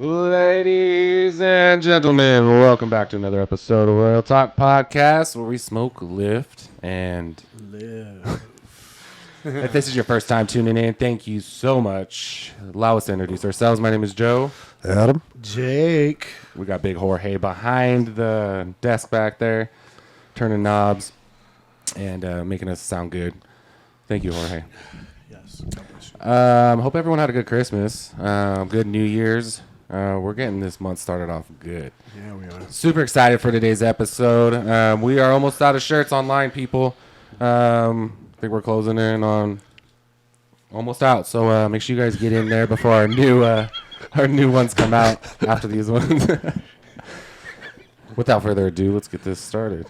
Ladies and gentlemen, welcome back to another episode of ROIL TALK podcast where we smoke, lift, and live. If this is your first time tuning in, thank you so much. Allow us to introduce ourselves. My name is Joe. Adam. Jake. We got Big Jorge behind the desk back there, turning knobs and making us sound good. Thank you, Jorge. Yes. Hope everyone had a good Christmas. Good New Year's. We're getting this month started off good. Yeah, we are. Super excited for today's episode. We are almost out of shirts online, people. I think we're closing in on almost out. So make sure you guys get in there before our new ones come out after these ones. Without further ado, let's get this started.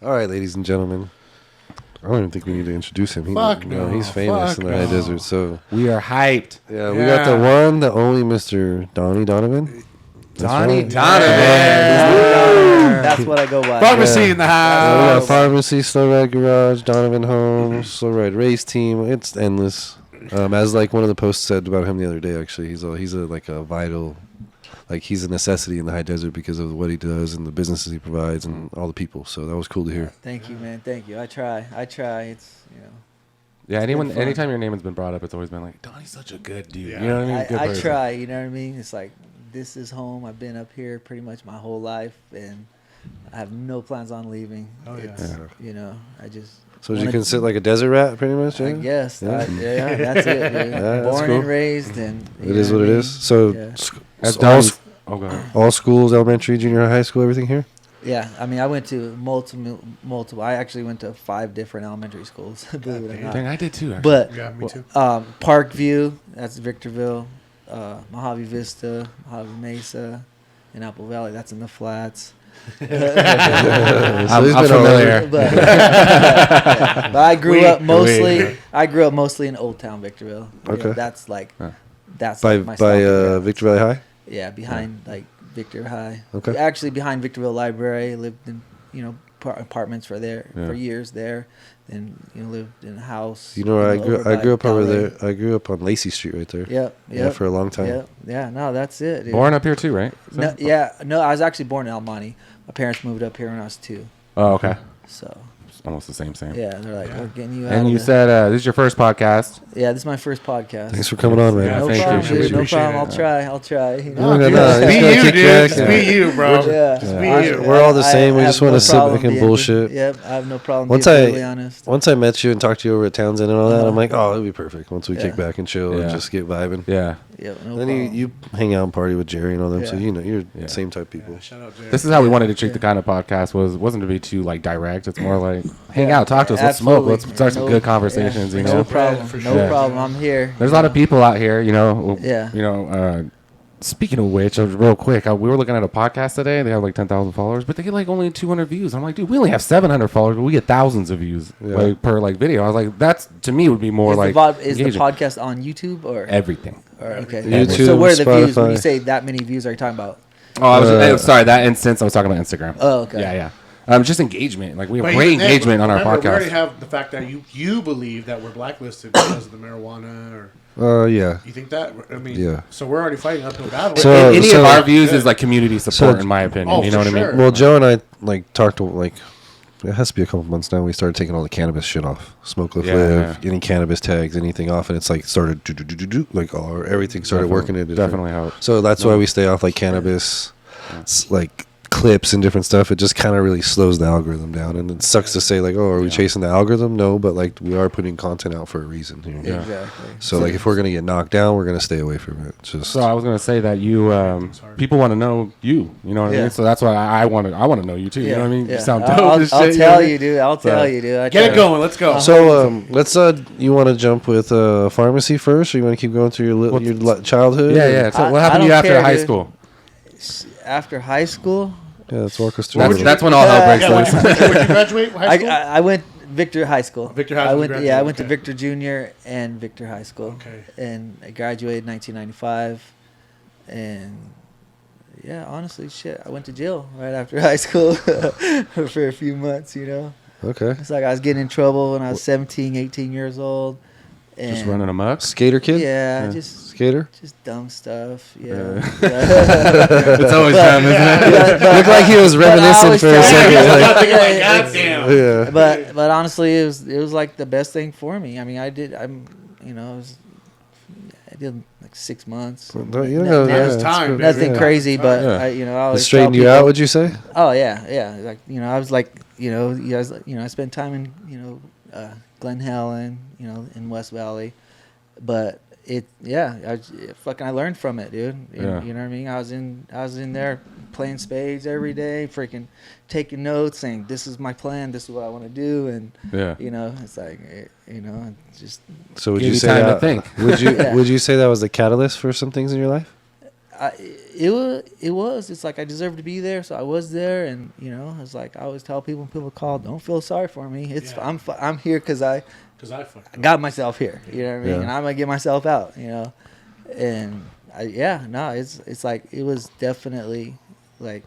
All right, ladies and gentlemen. I don't even think we need to introduce him. He's famous in the high desert. So we are hyped. Yeah, we got the one, the only Mr. Donny Donovan. Donny right. Donovan. That's what I go by. Pharmacy in the We house. got Pharmacy, Slow Ride Garage, Donovan Homes, Slow Ride Race Team. It's endless. As like one of the posts said about him the other day, actually, he's a vital, like he's a necessity in the high desert because of what he does and the businesses he provides and all the people. So that was cool to hear. Thank you, man. Thank you. I try. It's, Yeah, been fun. anytime your name has been brought up, it's always been like, Donnie's such a good dude. Yeah. You know what I mean? Good I person. try, you know what I mean? It's like, this is home. I've been up here pretty much my whole life, and I have no plans on leaving. Oh, yeah. It's, I just... So you consider like a desert rat, pretty much? I Yeah? guess. Yeah. Yeah, that's it, dude. Yeah, that's Born cool. and raised, and... It is what it is. So Yeah. As all, Donnie's, go ahead. all schools, elementary, junior high school, everything here? Yeah, I mean, I went to multiple. I actually went to 5 different elementary schools, believe it or not. Dang, I did too. Actually. But Yeah, me too. Parkview, that's Victorville, Mojave Vista, Mojave Mesa, and Apple Valley, that's in the flats. So I'm he's been all familiar. over. But, but I grew up mostly in Old Town Victorville. Okay. That's like Huh. that's By like my stomping ground. Victor Valley High? Yeah, behind like Victor High. Okay. Actually, behind Victorville Library, lived in apartments for years there. Then lived in a house. You know where I grew up over Delray. there. I grew up on Lacey Street right there. Yep. Yeah, for a long time. Yep. Yeah. No, that's it. Dude. Born up here too, right? So- No. I was actually born in El Monte. My parents moved up here when I was 2. Oh, okay. So It's almost the same. yeah, they're like, we're getting you out. And of you the-" said this is your first podcast. Yeah, this is my first podcast. Thanks for coming on, man. Yeah, No thank you. problem, dude. No Appreciate problem. it. I'll try. No, no, Dude, no, just it's be gonna you, kick dude. your Just ass. be you, bro. Yeah. Just be you. We're all the same. We I just have wanna no sit problem back and being- bullshit. Yep, I have no problem Once being I- brutally honest. Once I met you and talked to you over at Townsend and all that, I'm like, oh, it'll be perfect. Once we Yeah. kick back and chill Yeah. and just get vibing. Yeah. Yep, no Then problem. you hang out and party with Jerry and all them, so Yeah. you're Yeah. same type people. Yeah, shout out, Jerry. This is how we wanted to treat the kind of podcast. Wasn't to be too like direct. It's more like hang Yeah, out, talk to us, let's smoke, absolutely. let's start some No- good conversations. yeah, You no know, problem. For No sure. problem. I'm here. there's a lot of people out here. Yeah. Speaking of which, real quick, we were looking at a podcast today. They have like 10,000 followers, but they get like only 200 views. I'm like, dude, we only have 700 followers, but we get thousands of views Yeah. per video. I was like, that's to me would be more Is, like is the engaging. podcast on YouTube or? Everything. Okay. YouTube, so where are the views? When Spotify. you say that many views, are you talking about? Oh, sorry. That instance, I was talking about Instagram. Oh, okay. Yeah. Just engagement. Like we have But great even then, engagement on our remember, We already podcast. have the fact that you believe that we're blacklisted because of the marijuana, or Yeah. you think that? I mean, Yeah. So we're already fighting uphill battle. So- Any of our views Yeah. is like community support, So- in my opinion. Oh, You know what for I mean? sure. Well, Joe and I talked to it has to be a couple months now. We started taking all the cannabis shit off, smoke, live, live, any cannabis tags, anything off, and it's like started everything started working in. Definitely helps. So that's why we stay off like cannabis, like clips and different stuff. It just kind of really slows the algorithm down, and it sucks to say like, oh, are we chasing the algorithm? No, but like we are putting content out for a reason here. Yeah. Exactly. So like if we're gonna get knocked down, we're gonna stay away from it. Just So I was gonna say that you people want to know you. You know what I Yeah. mean? So that's why I want to know you too. You know what I mean? Yeah. You sound dope. I'll as shit, tell you know what I you, mean? dude. I'll tell you, dude. I Get try. it going. Let's go. So let's you want to jump with pharmacy first, or you want to keep going through your childhood? Yeah. So what I happened to you don't after care, high dude. school? After high school, Yeah, let's walk us through. That's when all hell breaks yeah, loose. would you graduate high school? I went Victor High School. Victor High School, I went. graduated, Yeah, I went to okay. Victor Junior and Victor High School. Okay. And I graduated in 1995, and yeah, honestly, shit, I went to jail right after high school for a few months. Okay. It's like I was getting in trouble when I was 17, 18 years old. And Just running amok. Skater kid. Yeah, Yeah. just Skater. dumb stuff. Yeah. It's always them, isn't it? Looked like he was reminiscing for a second. Like, Goddamn. yeah. But honestly, it was like the best thing for me. I mean, I did like 6 months. You No- know, Now it's that's time, good. baby. Nothing Yeah. crazy, but Yeah. I It always straightened tell you out, people- would you say? Oh yeah. Like I was like I spent time in Glen Helen, in West Valley, but I learned from it, dude. Yeah. You know what I mean? I was in there playing spades every day, freaking taking notes, saying this is my plan, this is what I want to do, and Yeah. it's like just So would Give you you say time to that? think. Would you Yeah. would you say that was the catalyst for some things in your life? it was. It's like I deserved to be there, so I was there, and it's like I always tell people when people call, don't feel sorry for me. It's Yeah. I'm here because I Because I fucked up. got myself here. You know what I mean? Yeah. And I'm gonna get myself out. And it's like it was definitely like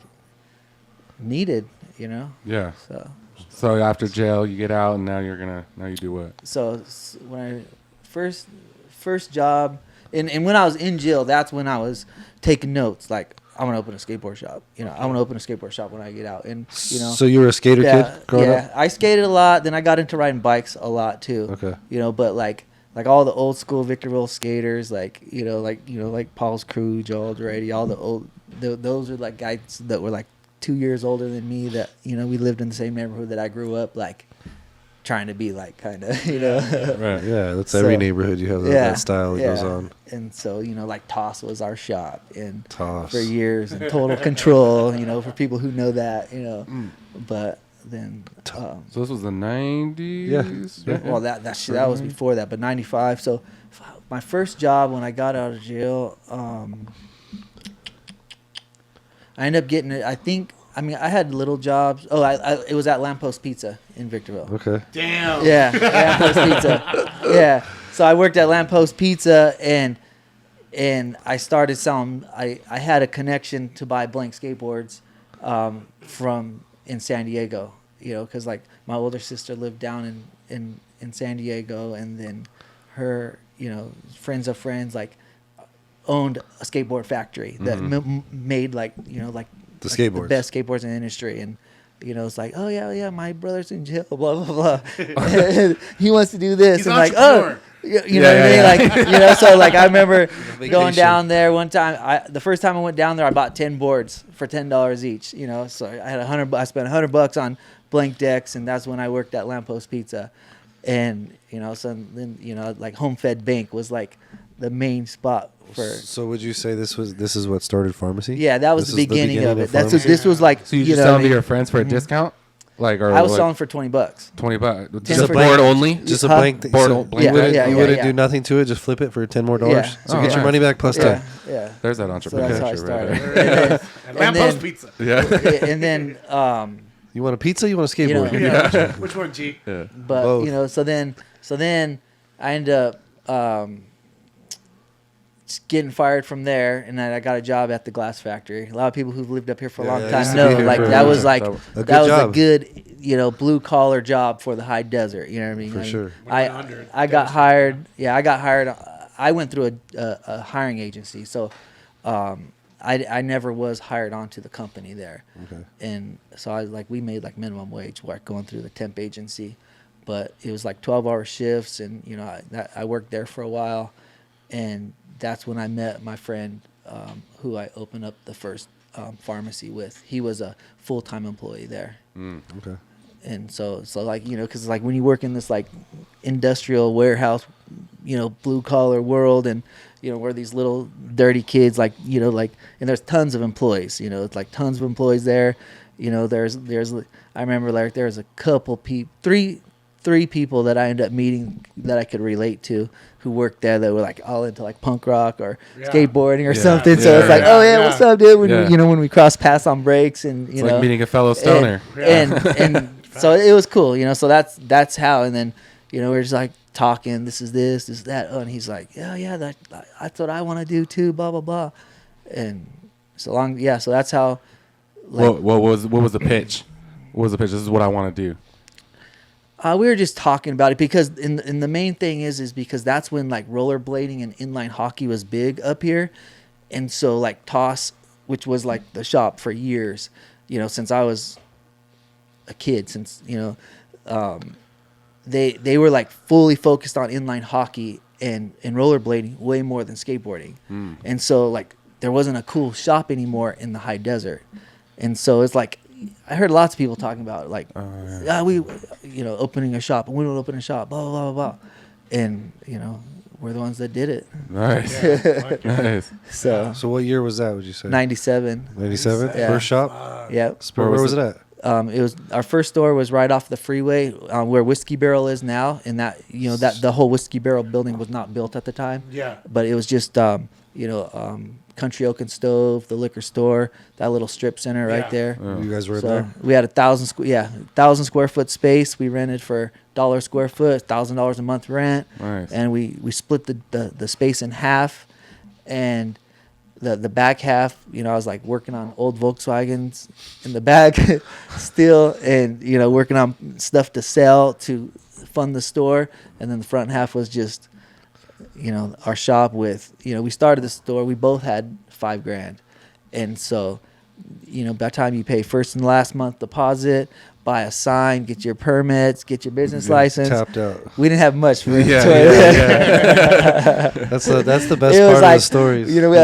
needed. Yeah. So So after jail, you get out, and now you do what? when I first job, and when I was in jail, that's when I was taking notes. Like I want to open a skateboard shop. I want to open a skateboard shop when I get out. And So you were a skater kid growing up? I skated a lot. Then I got into riding bikes a lot too. Okay. But like all the old school Victorville skaters, like Paul's Crew, Joel Andretti, all the old, those are like guys that were like 2 years older than me. That we lived in the same neighborhood that I grew up, like trying to be like kind of Right. Yeah, that's So- every neighborhood. You have that style that goes yeah. on. And so like Toss was our shop, and Toss. for years, and Total Control, for people who know that, But then, So this was the 90s. Yeah. well, that was before that, but 95. So my first job when I got out of jail, I ended up getting it. I had little jobs. Oh, it was at Lamppost Pizza in Victorville. Okay. Damn. Yeah, Lamppost Pizza. Yeah. So I worked at Lamppost Pizza, and I started selling. I had a connection to buy blank skateboards from in San Diego, because like my older sister lived down in San Diego, and then her friends of friends like owned a skateboard factory that made like The like skateboards. the best skateboards in the industry. And it's like, oh yeah, my brother's in jail, blah blah blah. And he wants to do this, He's and an like, entrepreneur. you know what I mean? Like, so like I remember going down there one time. The first time I went down there, I bought 10 boards for $10 each. So I had I spent $100 on blank decks, and that's when I worked at Lamppost Pizza. And so then like Home Fed Bank was like the main spot for. So would you say this is what started pharmacy? Yeah, that was This the is beginning of it. That's pharmacy? this was like. So you just know sell what them I to mean? your friends for a discount, or I was like selling for $20. $20. Ten Just a for- board only. Just a Huh? blank thing. Board- So blank you wouldn't, deck? you Yeah, wouldn't yeah. do nothing to it, just flip it for $10 more. Yeah. So Oh, get your nice. money back plus Yeah, 10. yeah. There's that So that's how I entrepreneurship right started. there. And And Lamppost then- Pizza. Yeah. And then You want a pizza? You want a skateboard? Yeah. Which one, G? Yeah. but Both. so then I ended up just getting fired from there, and then I got a job at the glass factory. A lot of people who've lived up here for a Yeah, long I used time to be know here like for a that long was time. like A good that was job. a good blue collar job for the high desert. You know what I mean? For I mean, sure. I got hired. Yeah, I got hired. I went through a hiring agency, so I never was hired onto the company there. Okay. And so we made like minimum wage work going through the temp agency, but it was like 12-hour shifts, and I worked there for a while, and that's when I met my friend who I opened up the first pharmacy with. He was a full-time employee there. Okay. And so like, because like when you work in this like industrial warehouse, blue collar world, and where these little dirty kids, like, like, and there's tons of employees, it's like tons of employees there. There's I remember like there was a couple three people that I ended up meeting that I could relate to who worked there that were like all into like punk rock or skateboarding or something. So it's like, oh yeah, what's up, dude? When when we cross paths on breaks, and It's like meeting a fellow stoner. and so it was cool, So that's how. And then we're just like talking. This is that. Oh, and he's like, yeah, that's what I want to do too. Blah blah blah. And so that's how. Like, What was the pitch? What was the pitch? This is what I want to do. We were just talking about it because in the main thing is because that's when like rollerblading and inline hockey was big up here, and so like Toss, which was like the shop for years, since I was a kid, they were like fully focused on inline hockey and rollerblading way more than skateboarding, and so like there wasn't a cool shop anymore in the high desert, and so it's like I heard lots of people talking about like, we, opening a shop, and we don't open a shop, blah blah blah blah, and we're the ones that did it. Nice. Nice. So what year was that? Would you say 97. 97? Yeah. First shop. Yep. Where was it at? It was our first store was right off the freeway where Whiskey Barrel is now, and that that the whole Whiskey Barrel building was not built at the time. Yeah. But it was just Country Oak and Stove, the liquor store, that little strip center right there. You guys were So there? we had 1,000 square foot space. We rented for $1 square foot, $1,000 a month rent. Nice. And we split the space in half, and the back half, I was like working on old Volkswagens in the back still, and working on stuff to sell to fund the store, and then the front half was just our shop with we started the store, we both had $5,000, and so by the time you pay first and last month deposit, buy a sign, get your permits, get your business license, Tapped out. we didn't have much for Yeah. That's the best it was part like, of the stories. we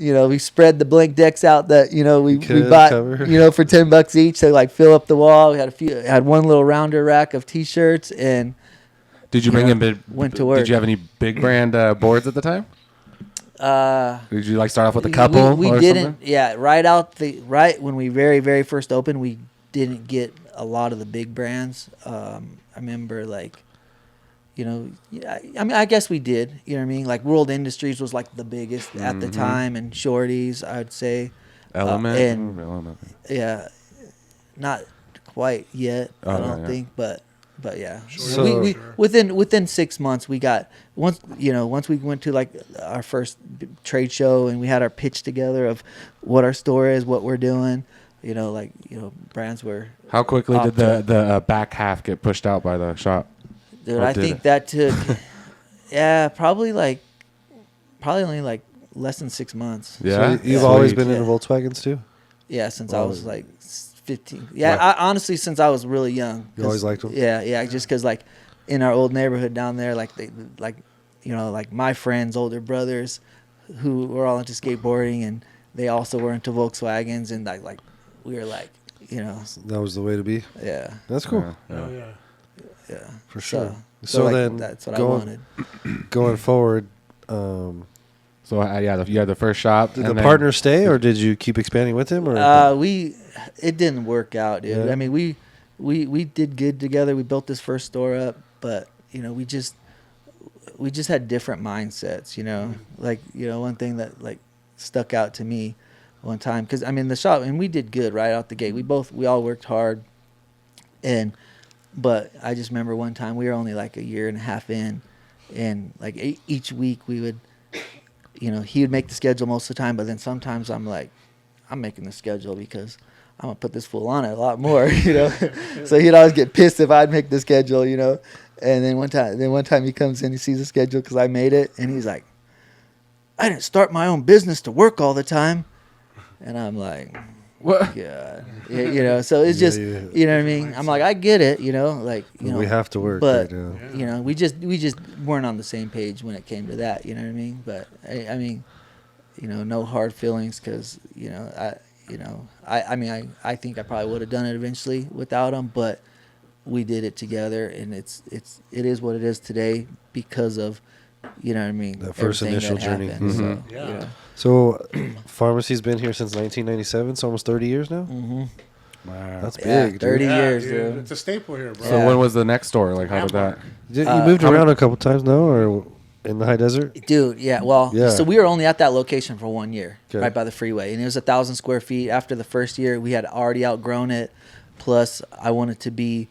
had we spread the blank decks out that we Could bought cover. for $10 each to like fill up the wall. We had one little rounder rack of T-shirts, and Did you bring in big? went to work. Did you have any big brand boards at the time? Did you like start off with a we couple? We or didn't. something? Yeah, right when we very very first opened, we didn't get a lot of the big brands. I remember like. I guess we did. You know what I mean? Like World Industries was like the biggest at the time, and Shorties, I'd say. Element. Element. Yeah, not quite yet. I don't think, but yeah. So- we within 6 months we got once we went to like our first trade show and we had our pitch together of what our store is, what we're doing. Brands were. How quickly did Opta. the back half get pushed out by the shop? Dude, Or I did think it? that took, probably only like less than 6 months. Yeah. So you've always Sweet. been into Yeah. Volkswagens too? Yeah, since I Oh. was like 15. Yeah, Right. honestly, since I was really young. You always liked them? Yeah, just because like in our old neighborhood down there, like like my friends' older brothers, who were all into skateboarding, and they also were into Volkswagens, and like we were like, That was the way to be. yeah, That's cool. Yeah. Oh yeah. yeah, For sure. So So like, then that's what I going- wanted. Going forward, So you had the first shop. did and the then- partner stay, or did you keep expanding with him? Or It didn't work out, dude. Yeah. I mean, we did good together. We built this first store up, but we just had different mindsets. Like one thing that like stuck out to me one time, because I mean the shop, and we did good right out the gate. We all worked hard, but I just remember one time we were only like a year and a half in, and like each week we would. He would make the schedule most of the time, but then sometimes I'm like, I'm making the schedule because I'm gonna put this fool on it a lot more, So he'd always get pissed if I'd make the schedule, And then one time he comes in, he sees the schedule because I made it, and he's like, I didn't start my own business to work all the time, and I'm like, What? God, So it's just, yeah. you know what I mean? I'm like, I get it, like, we have to work but right now. we just weren't on the same page when it came to that. You know what I mean? But I mean, no hard feelings because I think I probably would have done it eventually without him, but we did it together, and it is what it is today because of what I mean. That first everything initial that journey. happened, Mhm. So, Yeah. So, pharmacy's been here since 1997, so almost 30 years now. Mm-hmm. Wow. That's Yeah, big, dude. 30 Yeah, years, dude. dude. It's a staple here, bro. So Yeah. when was the next store? Like how did that? You moved how around many- a couple times, no, or in the high desert? Dude, yeah. Well, Yeah. so we were only at that location for 1 year, Okay. right by the freeway, and it was 1,000 square feet. After the first year, we had already outgrown it. Plus, I wanted to be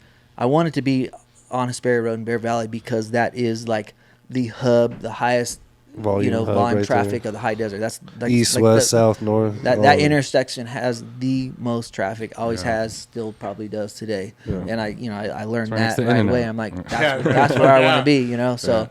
on Hesperia Road in Bear Valley because that is like the hub, the highest volume hub volume right traffic there. of the high desert. That's like, East, like west, south, north. That all that of it. intersection has the most traffic. Always Yeah. has, still probably does today. Yeah. And I learned That's that where right it's the away. internet. I'm like, Yeah. that's where I want Yeah. to be. So,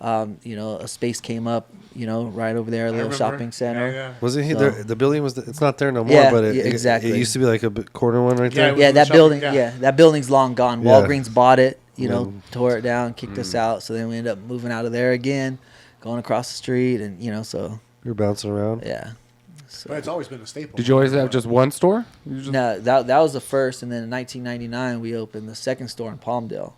a space came up. Right over there, a little remember. shopping center. Yeah, yeah. Was it So- there? The building was. It's not there no more. Yeah, but yeah, exactly. It used to be like a corner one right Yeah, there. it Yeah, was that shopping- building. yeah. Yeah, that building's long gone. Yeah. Walgreens bought it. When- Tore it down, kicked us out. So then we ended up moving out of there again, going across the street, and so You're bouncing around. yeah. But So it's always been a staple. Did you always have just one store? no, that was the first, and then in 1999 we opened the second store in Palmdale.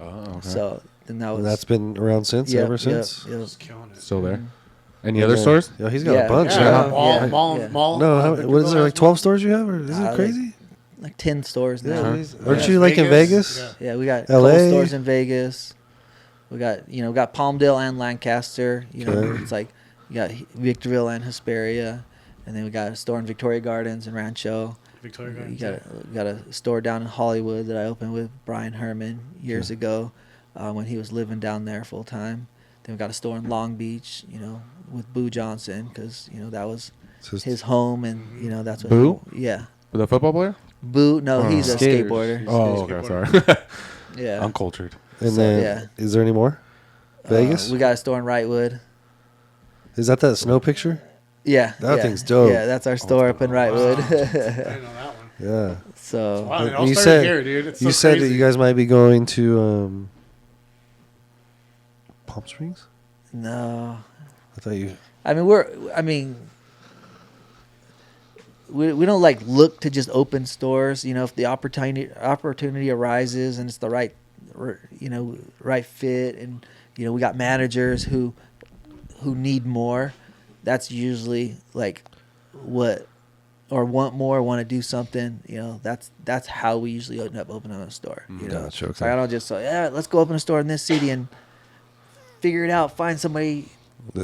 Oh, okay. So then that was And that's been around since. Yep, Ever yep, since. yep. It's killing it. Still there? Mm-hmm. Any other stores? Yeah, he's got Yeah. a bunch. Yeah, Yeah. mall, Yeah. mall, Yeah. mall. No, what is Victorville there? Like has 12 stores you have, or is it like- crazy? Like 10 stores now. Yeah. Yeah, Aren't you like in Vegas? Yeah. we got LA? Kohl's stores in Vegas. We got got Palmdale and Lancaster. Okay. It's like you got Victorville and Hesperia, and then we got a store in Victoria Gardens and Rancho. Victoria You Gardens. got a store down in Hollywood that I opened with Brian Herman years ago, when he was living down there full time. Then we got a store in Long Beach, with Boo Johnson, because that was It's just- his home, and that's what. Boo? Yeah, With a football player? Boo. No, Oh. he's a Skaters. skateboarder. Oh, skateboarder. okay. Sorry. Yeah. I'm cultured. and so, then, yeah. is there any more? Vegas? We got a store in Wrightwood. Is that snow picture? Yeah. That yeah. thing's dope. Yeah, that's our store up in Wrightwood. I didn't know that one. Yeah. So Wow, it You all started said- here, dude. It's You so said that crazy. you guys might be going to Palm Springs. no, I thought you. we don't like look to just open stores. If the opportunity arises and it's the right fit, and we got managers who need more. That's usually like what, or want more, want to do something. That's how we usually end up opening a store. Gotcha, So I don't just say, yeah, let's go open a store in this city and figure it out. Find somebody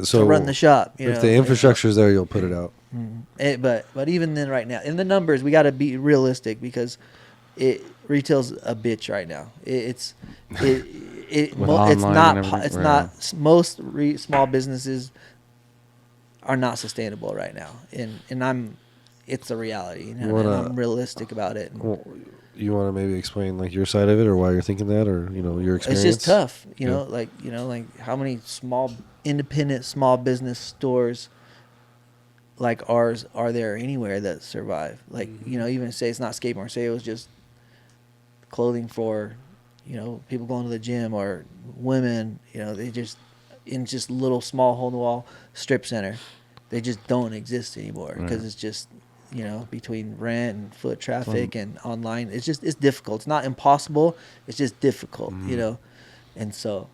So to run the shop. if the infrastructure is there, you'll put it out. But even then, right now, in the numbers, we got to be realistic, because retail's a bitch right now. It's With it's online not and everything, it's yeah. not most small businesses are not sustainable right now, and it's a reality, and I'm realistic about it. Well, you want to maybe explain like your side of it, or why you're thinking that, or your experience? It's just tough, Yeah. like how many independent small business stores like ours are there anywhere that survive? Like, even say it's not skateboard, say it was just clothing for, people going to the gym, or women, they just in just little small hole in the wall strip center. They just don't exist anymore, because Right. it's just, between rent and foot traffic and online, it's difficult. It's not impossible. It's just difficult, And so,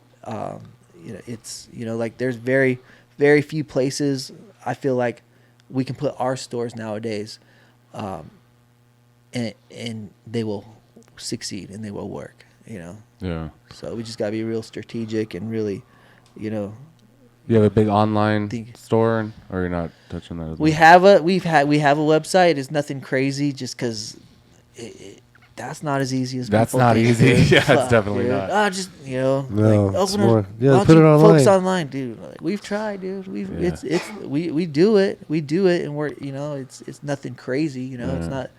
it's, like there's very, very few places I feel like we can put our stores nowadays, and they will succeed and they will work, Yeah. So we just gotta be real strategic and really, You have a big online Think- store, or you're not touching that as we much? have a website. It's nothing crazy, just because that's not as easy as That's people not think, easy. dude. Yeah, it's Fuck, definitely dude. not. Just No, like, it's open more- yeah, why don't put it you focus online. online, dude. Like, we've tried, dude. Yeah. We do it, and we're it's nothing crazy, It's Yeah. not.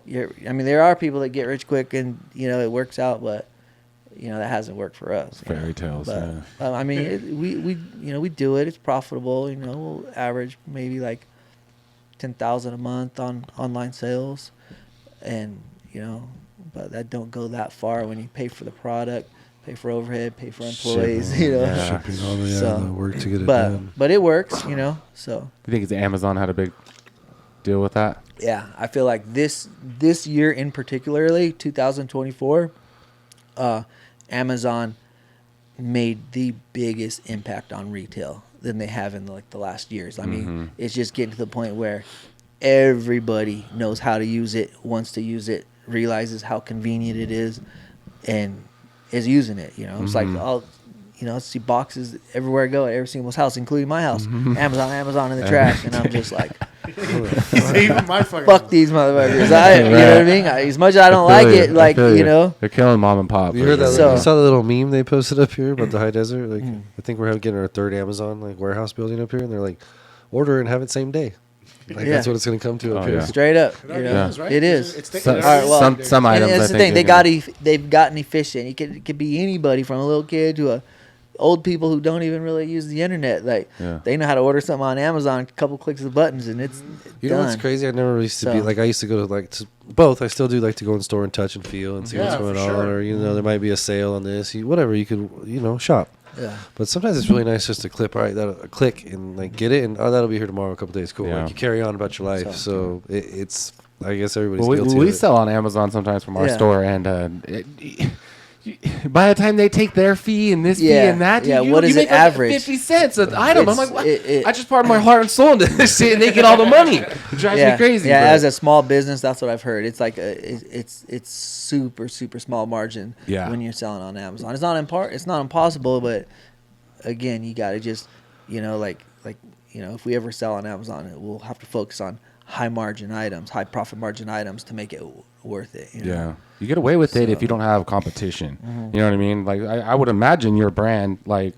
There are people that get rich quick and it works out, but that hasn't worked for us. Fairy tales, But yeah. we do it. It's profitable. We'll average maybe like 10,000 a month on online sales, and but that don't go that far when you pay for the product, pay for overhead, pay for employees. Shipping, yeah. Shipping, all So, the work to get it done. but it works. So You think it's Amazon had a big deal with that? yeah, I feel like this year in particularly, 2024, Amazon made the biggest impact on retail than they have in the last years. I mean, it's just getting to the point where everybody knows how to use it, wants to use it, realizes how convenient it is, and is using it. It's like I see boxes everywhere I go, at every single house, including my house. Amazon in the trash, and I'm just like, Even my fucking. Fuck these motherfuckers. You know what I mean? As much as I don't like it, like, you know. they're killing mom and pop. You heard that? So- You saw the little meme they posted up here about the high desert. Like, I think we're getting our third Amazon like warehouse building up here, and they're like, order and have it same day. Like Yeah. that's what it's gonna come to up here. Yeah. Straight up. It You already know, is, right? it is. It's Some, taking All right, well, some And items. that's I the think thing. They've gotten efficient. It could be anybody from a little kid to a old people who don't even really use the internet. Like Yeah. they know how to order something on Amazon, a couple clicks of the buttons, and it's You know done. what's crazy? I never used to be So- like I used to go to like to both. I still do like to go in store and touch and feel and see Yeah, what's going for on, sure. or there might be a sale on this. Whatever you could shop. Yeah. But sometimes it's really nice just to clip. All right, that'll click and like get it, and that'll be here tomorrow. A couple days, cool. Yeah. Like you carry on about your life. So it's. I guess everybody's Well, guilty. we of it. sell on Amazon sometimes from our Yeah. store, and by the time they take their fee and this fee Yeah. and that, Yeah, you, what you is make it like average? 50 cents an item. I'm It's- like, what? it- I just poured my heart and soul into this shit, and they get all the money. It drives Yeah, me crazy. yeah. but- As a small business, that's what I've heard. It's like it's super small margin. Yeah. When you're selling on Amazon, it's not impossible, but again, you got to just if we ever sell on Amazon, we'll have to focus on high margin items, high profit margin items to make it worth it. You know? Yeah, you get away with it if So- you don't have competition. You know what I mean? Like I would imagine your brand. Like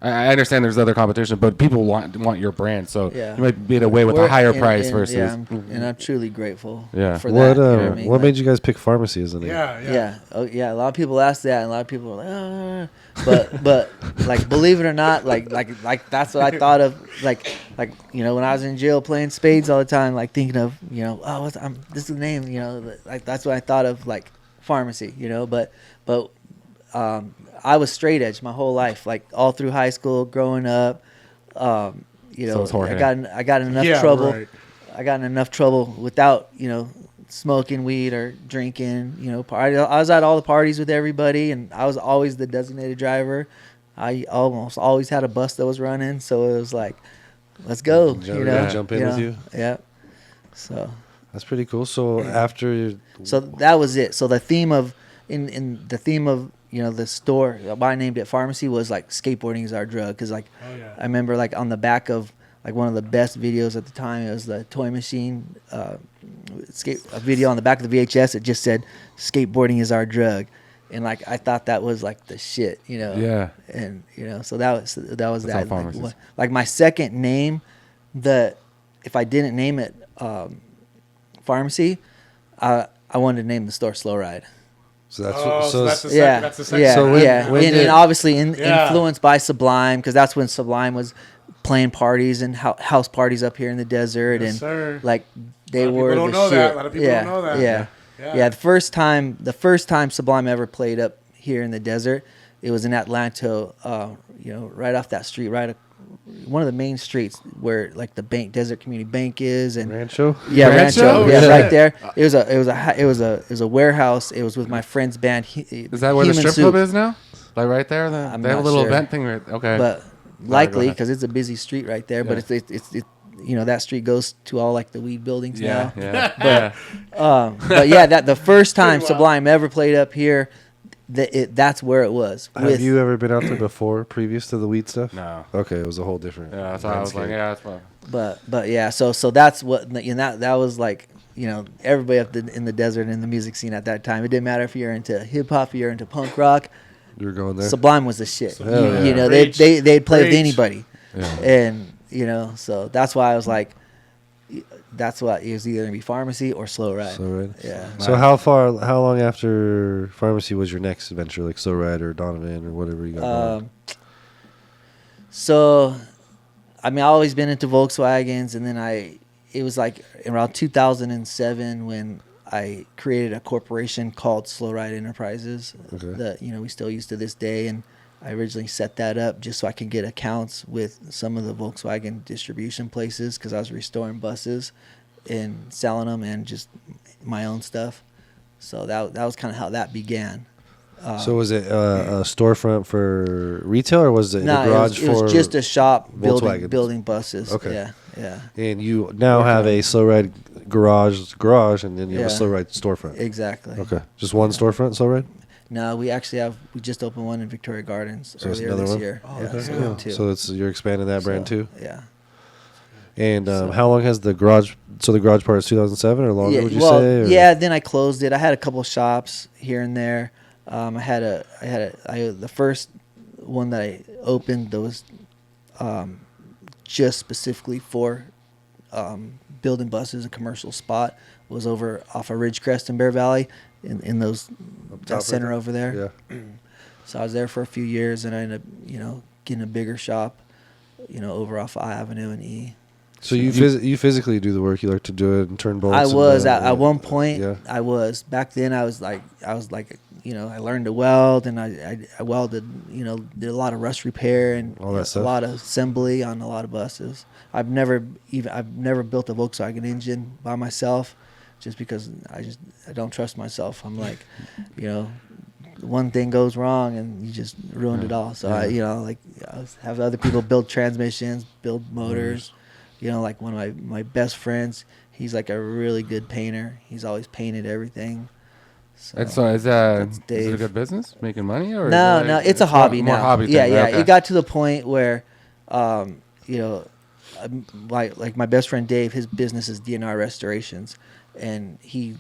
I understand there's other competition, but people want your brand, so Yeah. you might get away with a We're- higher and- price and- versus. Yeah, and I'm truly grateful. Yeah. For What that. You know what I mean? what Like- made you guys pick pharmacy as the name? Yeah. Oh yeah, a lot of people ask that, and a lot of people are like, but like believe it or not, like that's what I thought of, like when I was in jail playing spades all the time, like thinking of this is the name, like that's what I thought of, like pharmacy, but I was straight edge my whole life, like all through high school, growing up. So it's Jorge. I got in enough Yeah, trouble. right. I got in enough trouble without, smoking weed or drinking, I was at all the parties with everybody, and I was always the designated driver. I almost always had a bus that was running, so it was like, let's go, Jump in with you. Yeah. So That's pretty cool. So after that was it. So the theme of in the theme of the store, why I named it pharmacy, was like skateboarding is our drug, because like Oh, yeah. I remember like on the back of like one of the best videos at the time, it was the Toy Machine a video on the back of the VHS. It just said skateboarding is our drug, and like I thought that was like the shit, Yeah. and so that was That's that. all Like, pharmacies. like my second name, if I didn't name it pharmacy, I wanted to name the store Slow Ride. so that's Oh, that's the second. Yeah, That's the second. yeah, So when- yeah. when and did- obviously Yeah. influenced by Sublime, because that's when Sublime was playing parties and house parties up here in the desert, Yes, and sir. like they A lot of were people the don't know shit. that. A lot of people yeah, don't know that. Yeah. Yeah. Yeah. The first time Sublime ever played up here in the desert, it was in Atlanta. Right off that street, one of the main streets where like the Desert Community Bank is, and Rancho. yeah, Rancho? Rancho. Oh, Yeah, shit. right there. It was a warehouse. It was with my friend's band. Is that where the Human strip Soup. club is now? Like right there? I'm They have a not little sure. event thing right. Okay. But go likely ahead. because it's a busy street right there. Yeah. But it's that street goes to all like the weed buildings yeah, now. yeah. But yeah, that the first time Pretty wild. Sublime ever played up here, that's where it was. Have you ever been out there before, previous to the weed stuff? No. Okay, it was a whole different. Yeah, that's why I was like, landscape. yeah, that's fine. But yeah, so that's what that was like. Everybody up in the desert in the music scene at that time. It didn't matter if you're into hip hop, you're into punk rock. You were going there. Sublime was the shit. Hell yeah. They'd play with Preach. anybody, Yeah. and so that's why I was like, that's what it was either gonna be pharmacy or Slow Ride. Slow Ride. Yeah. So how long after pharmacy was your next adventure, like Slow Ride or Donovan or whatever you got? going? So, I mean, I've always been into Volkswagens, and then it was like around 2007 when I created a corporation called Slow Ride Enterprises Okay. that we still use to this day, and I originally set that up just so I could get accounts with some of the Volkswagen distribution places, because I was restoring buses and selling them and just my own stuff. So that was kind of how that began. So was it a storefront for retail, or was it No, a garage it was for? just a shop Volkswagens? building buses. Okay. Yeah. And you now have a Slow Ride garage, and then you have a Yeah. Slow Ride storefront. Exactly. Okay, just one storefront, Slow Ride. No, we just opened one in Victoria Gardens So it's earlier another this one? year. Oh, yeah, damn. so we have two. So you're expanding that brand So, too. Yeah. And So- how long has the garage? So the garage part is 2007 or longer? Would you say? Or? Yeah. Then I closed it. I had a couple shops here and there. The first one that I opened that was just specifically for building buses, a commercial spot, was over off of Ridgecrest in Bear Valley, in those Up top that right center there? over there. Yeah. So I was there for a few years, and I ended up, getting a bigger shop, over off I Avenue and E. So you physically do the work. You like to do it and turn bolts. I was and, at one point. Yeah. I was back then. I was like, I learned to weld, and I welded. Did a lot of rust repair and All that a stuff. lot of assembly on a lot of buses. I've never built a Volkswagen engine by myself, just because I don't trust myself. I'm like, one thing goes wrong and you just ruined it all. So I have other people build transmissions, build motors. Like one of my best friends, he's like a really good painter. He's always painted everything. So And so is it a Dave. good business, making money, or No, is it no, it's a hobby more now. hobby Yeah, thing? yeah. Okay. It got to the point where, like my best friend Dave, his business is DNR restorations, and he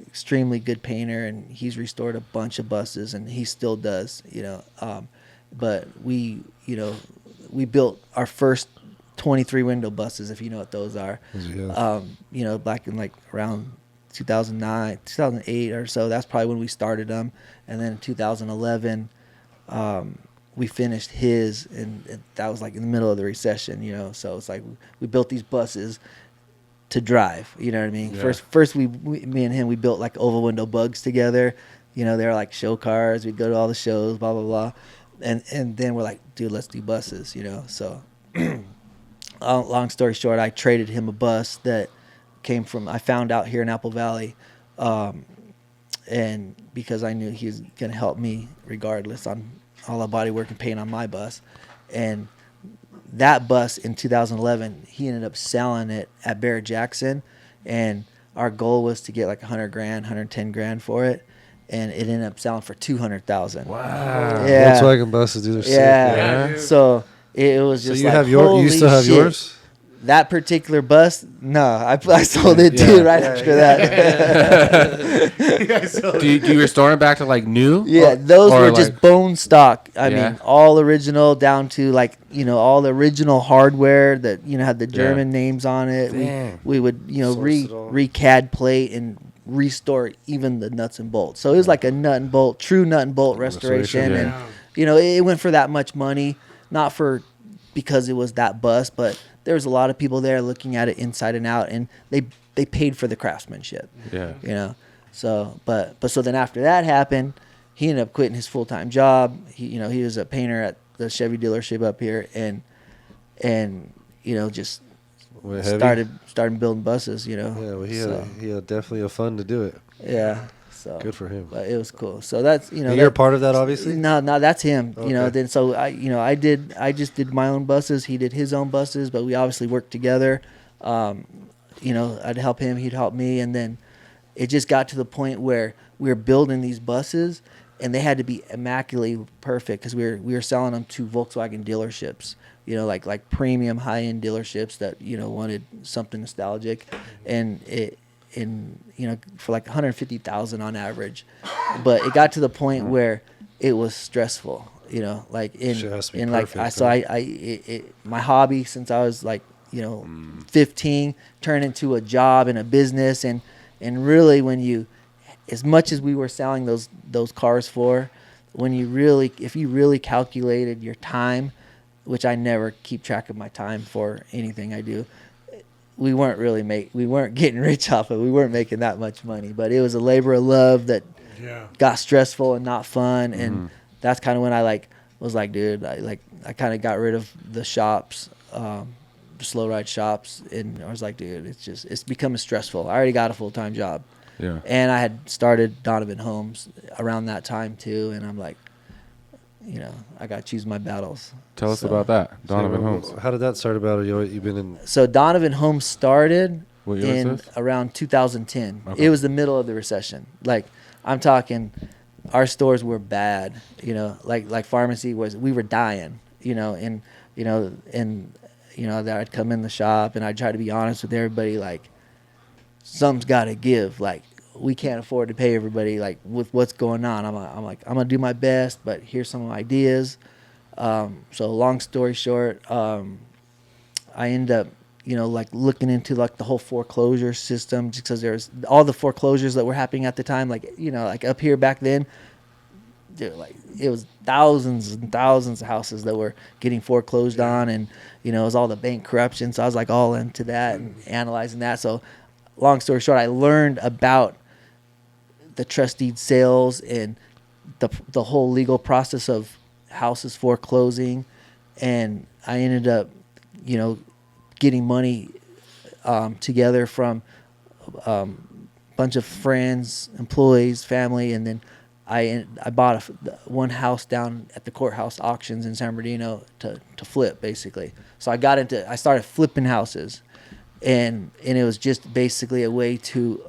extremely good painter, and he's restored a bunch of buses, and he still does. But we built our first 23 window buses, if you know what those are. Yeah. Back in like around 2009, 2008 or so. That's probably when we started them. And then in 2011, we finished his, and that was like in the middle of the recession, So it's like we built these buses to drive, you know what I mean? Yeah. First me and him, we built like oval window bugs together. They were like show cars. We'd go to all the shows, blah, blah, blah. And then we're like, dude, let's do buses, So long story short, I traded him a bus that I found out here in Apple Valley. And because I knew he was going to help me regardless on all the body work and paint on my bus. And that bus in 2011, he ended up selling it at Barrett Jackson. And our goal was to get like $100,000, $110,000 for it. And it ended up selling for $200,000. Wow. Yeah. Volkswagen buses, these are sick. Yeah. Yeah. So it was just So you like, have you still holy have shit. yours? That particular bus, no, I sold it Yeah. too right after that. Yeah, so Do you restore them back to like new? Yeah, Or- those or were like- just bone stock. I Yeah. mean, all original down to like, all the original hardware that, had the German names on it. Dang. We would, Sourced it all. re-CAD plate and restore even the nuts and bolts. So it was like a true nut and bolt restoration. Restoration, And, it went for that much money, not because it was that bus, but there was a lot of people there looking at it inside and out, and they paid for the craftsmanship. Yeah. So so then after that happened, he ended up quitting his full-time job. He was a painter at the Chevy dealership up here, and just Went heavy? started building buses. Yeah, well, he So, had definitely a fun to do it. yeah. So Good for him. But it was cool. So that's And you're a part of that, obviously? No, that's him. Okay. Then so I just did my own buses. He did his own buses, but we obviously worked together. I'd help him, he'd help me, and then it just got to the point where we were building these buses, and they had to be immaculately perfect because we were selling them to Volkswagen dealerships. Like premium high end dealerships that wanted something nostalgic, and for like 150,000 on average. But it got to the point where it was stressful, like Shit has to be like perfect, my hobby since I was like 15 turned into a job and a business, and really when you, as much as we were selling those cars for, if you really calculated your time, which I never keep track of my time for anything I do, we weren't getting rich off it. We weren't making that much money, but it was a labor of love that got stressful and not fun. And that's kind of when I was like, dude, I kind of got rid of the shops, slow ride shops. And I was like, dude, it's becoming stressful. I already got a full-time job. Yeah. And I had started Donovan Homes around that time too. And I'm like, I got to choose my battles. Tell us So- about that, Donovan Homes. How did that start about? You've been in. So Donovan Homes started What year was in this? around 2010. Okay. It was the middle of the recession. Like I'm talking, our stores were bad. Like pharmacy we were dying. And that I'd come in the shop and I'd try to be honest with everybody. Like, something's got to give. Like, we can't afford to pay everybody like with what's going on. I'm like, I'm gonna do my best, but here's some ideas. So long story short, I end up, like looking into like the whole foreclosure system, just because there's all the foreclosures that were happening at the time. Like, like up here back then, dude, like it was thousands and thousands of houses that were getting foreclosed on, and it was all the bank corruption. So I was like all into that and analyzing that. So long story short, I learned about the trust deed sales and the whole legal process of houses foreclosing, and I ended up, getting money together from bunch of friends, employees, family, and then I bought one house down at the courthouse auctions in San Bernardino to flip, basically. So I started flipping houses, and it was just basically a way to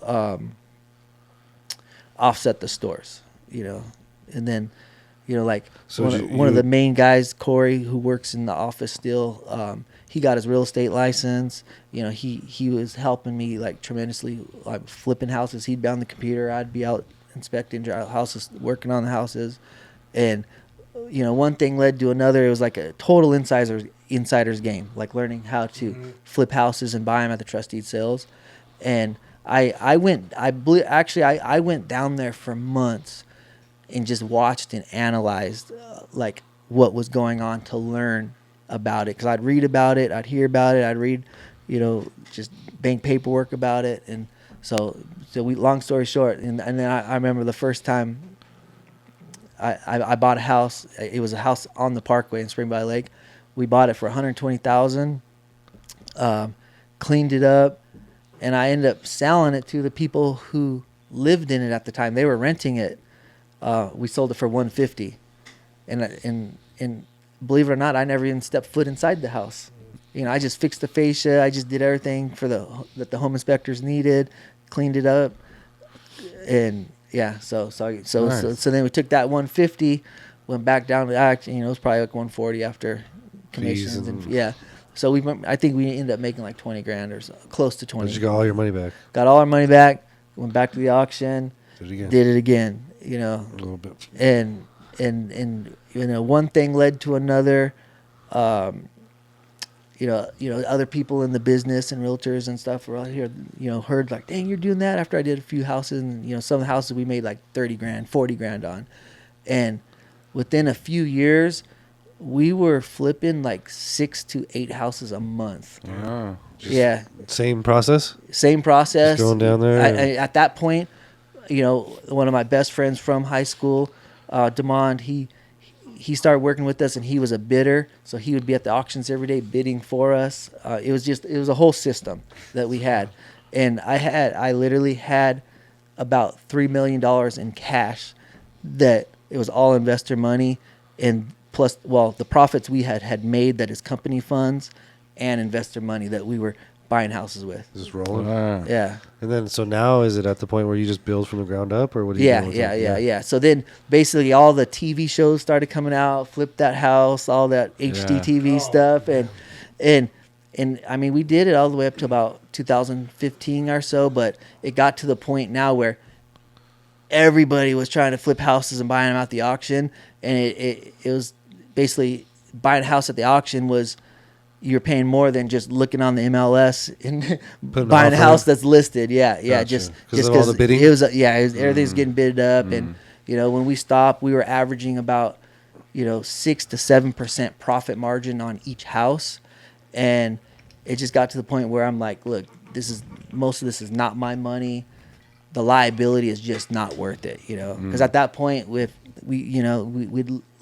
offset the stores, and then like So one of the main guys, Corey, who works in the office still, he got his real estate license. He was helping me like tremendously, like flipping houses. He'd be on the computer, I'd be out inspecting houses, working on the houses, and one thing led to another. It was like a total insider's game, like learning how to flip houses and buy them at the trust deed sales. And I went down there for months and just watched and analyzed like what was going on to learn about it, because I'd read about it, I'd hear about it, I'd read just bank paperwork about it. And so we, long story short, and then I remember the first time I bought a house. It was a house on the Parkway in Spring Valley Lake. We bought it for $120,000, cleaned it up, and I ended up selling it to the people who lived in it at the time. They were renting it. We sold it for $150,000, and believe it or not, I never even stepped foot inside the house. I just fixed the fascia. I just did everything that the home inspectors needed, cleaned it up, and yeah. So then we took that $150,000, went back down to it was probably like $140,000 after commissions and yeah. So I think we ended up making like $20,000 or so, close to 20. But you got all your money back. Got all our money back. Went back to the auction. Did it again. A little bit. And one thing led to another. Other people in the business and realtors and stuff were out here, heard like, dang, you're doing that, after I did a few houses. And, some of the houses we made like $30,000, $40,000 on. And within a few years, we were flipping like 6 to 8 houses a month. Yeah. Yeah. Same process? Same process. Just going down there? At that point, one of my best friends from high school, Demond, he started working with us, and he was a bidder. So he would be at the auctions every day bidding for us. It was a whole system that we had. And I literally had about $3 million in cash that it was all investor money, and plus, the profits we had made, that is company funds and investor money that we were buying houses with. Just rolling? Yeah. And then, so now is it at the point where you just build from the ground up, or what do you do? Yeah. So then basically all the TV shows started coming out, Flip That House, all that HDTV stuff. And I mean, we did it all the way up to about 2015 or so, but it got to the point now where everybody was trying to flip houses and buying them at the auction. And it was basically buying a house at the auction was, you're paying more than just looking on the MLS and buying a house that's listed. Yeah. Gotcha. Just of all the bidding? Everything's getting bidded up. And, when we stopped, we were averaging about, 6 to 7% profit margin on each house. And it just got to the point where I'm like, look, most of this is not my money. The liability is just not worth it, because at that point, we'd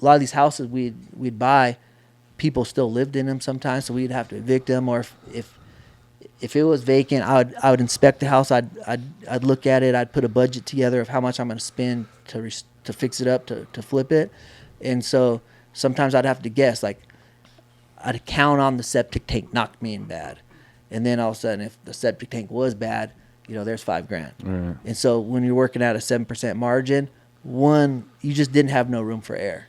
a lot of these houses we'd buy, people still lived in them sometimes, so we'd have to evict them. Or if it was vacant, I would inspect the house. I'd look at it. I'd put a budget together of how much I'm going to spend to fix it up, to flip it. And so sometimes I'd have to guess, like I'd count on the septic tank not being bad, and then all of a sudden, if the septic tank was bad, there's $5,000. Right. And so when you're working at a 7% margin, you just didn't have no room for error.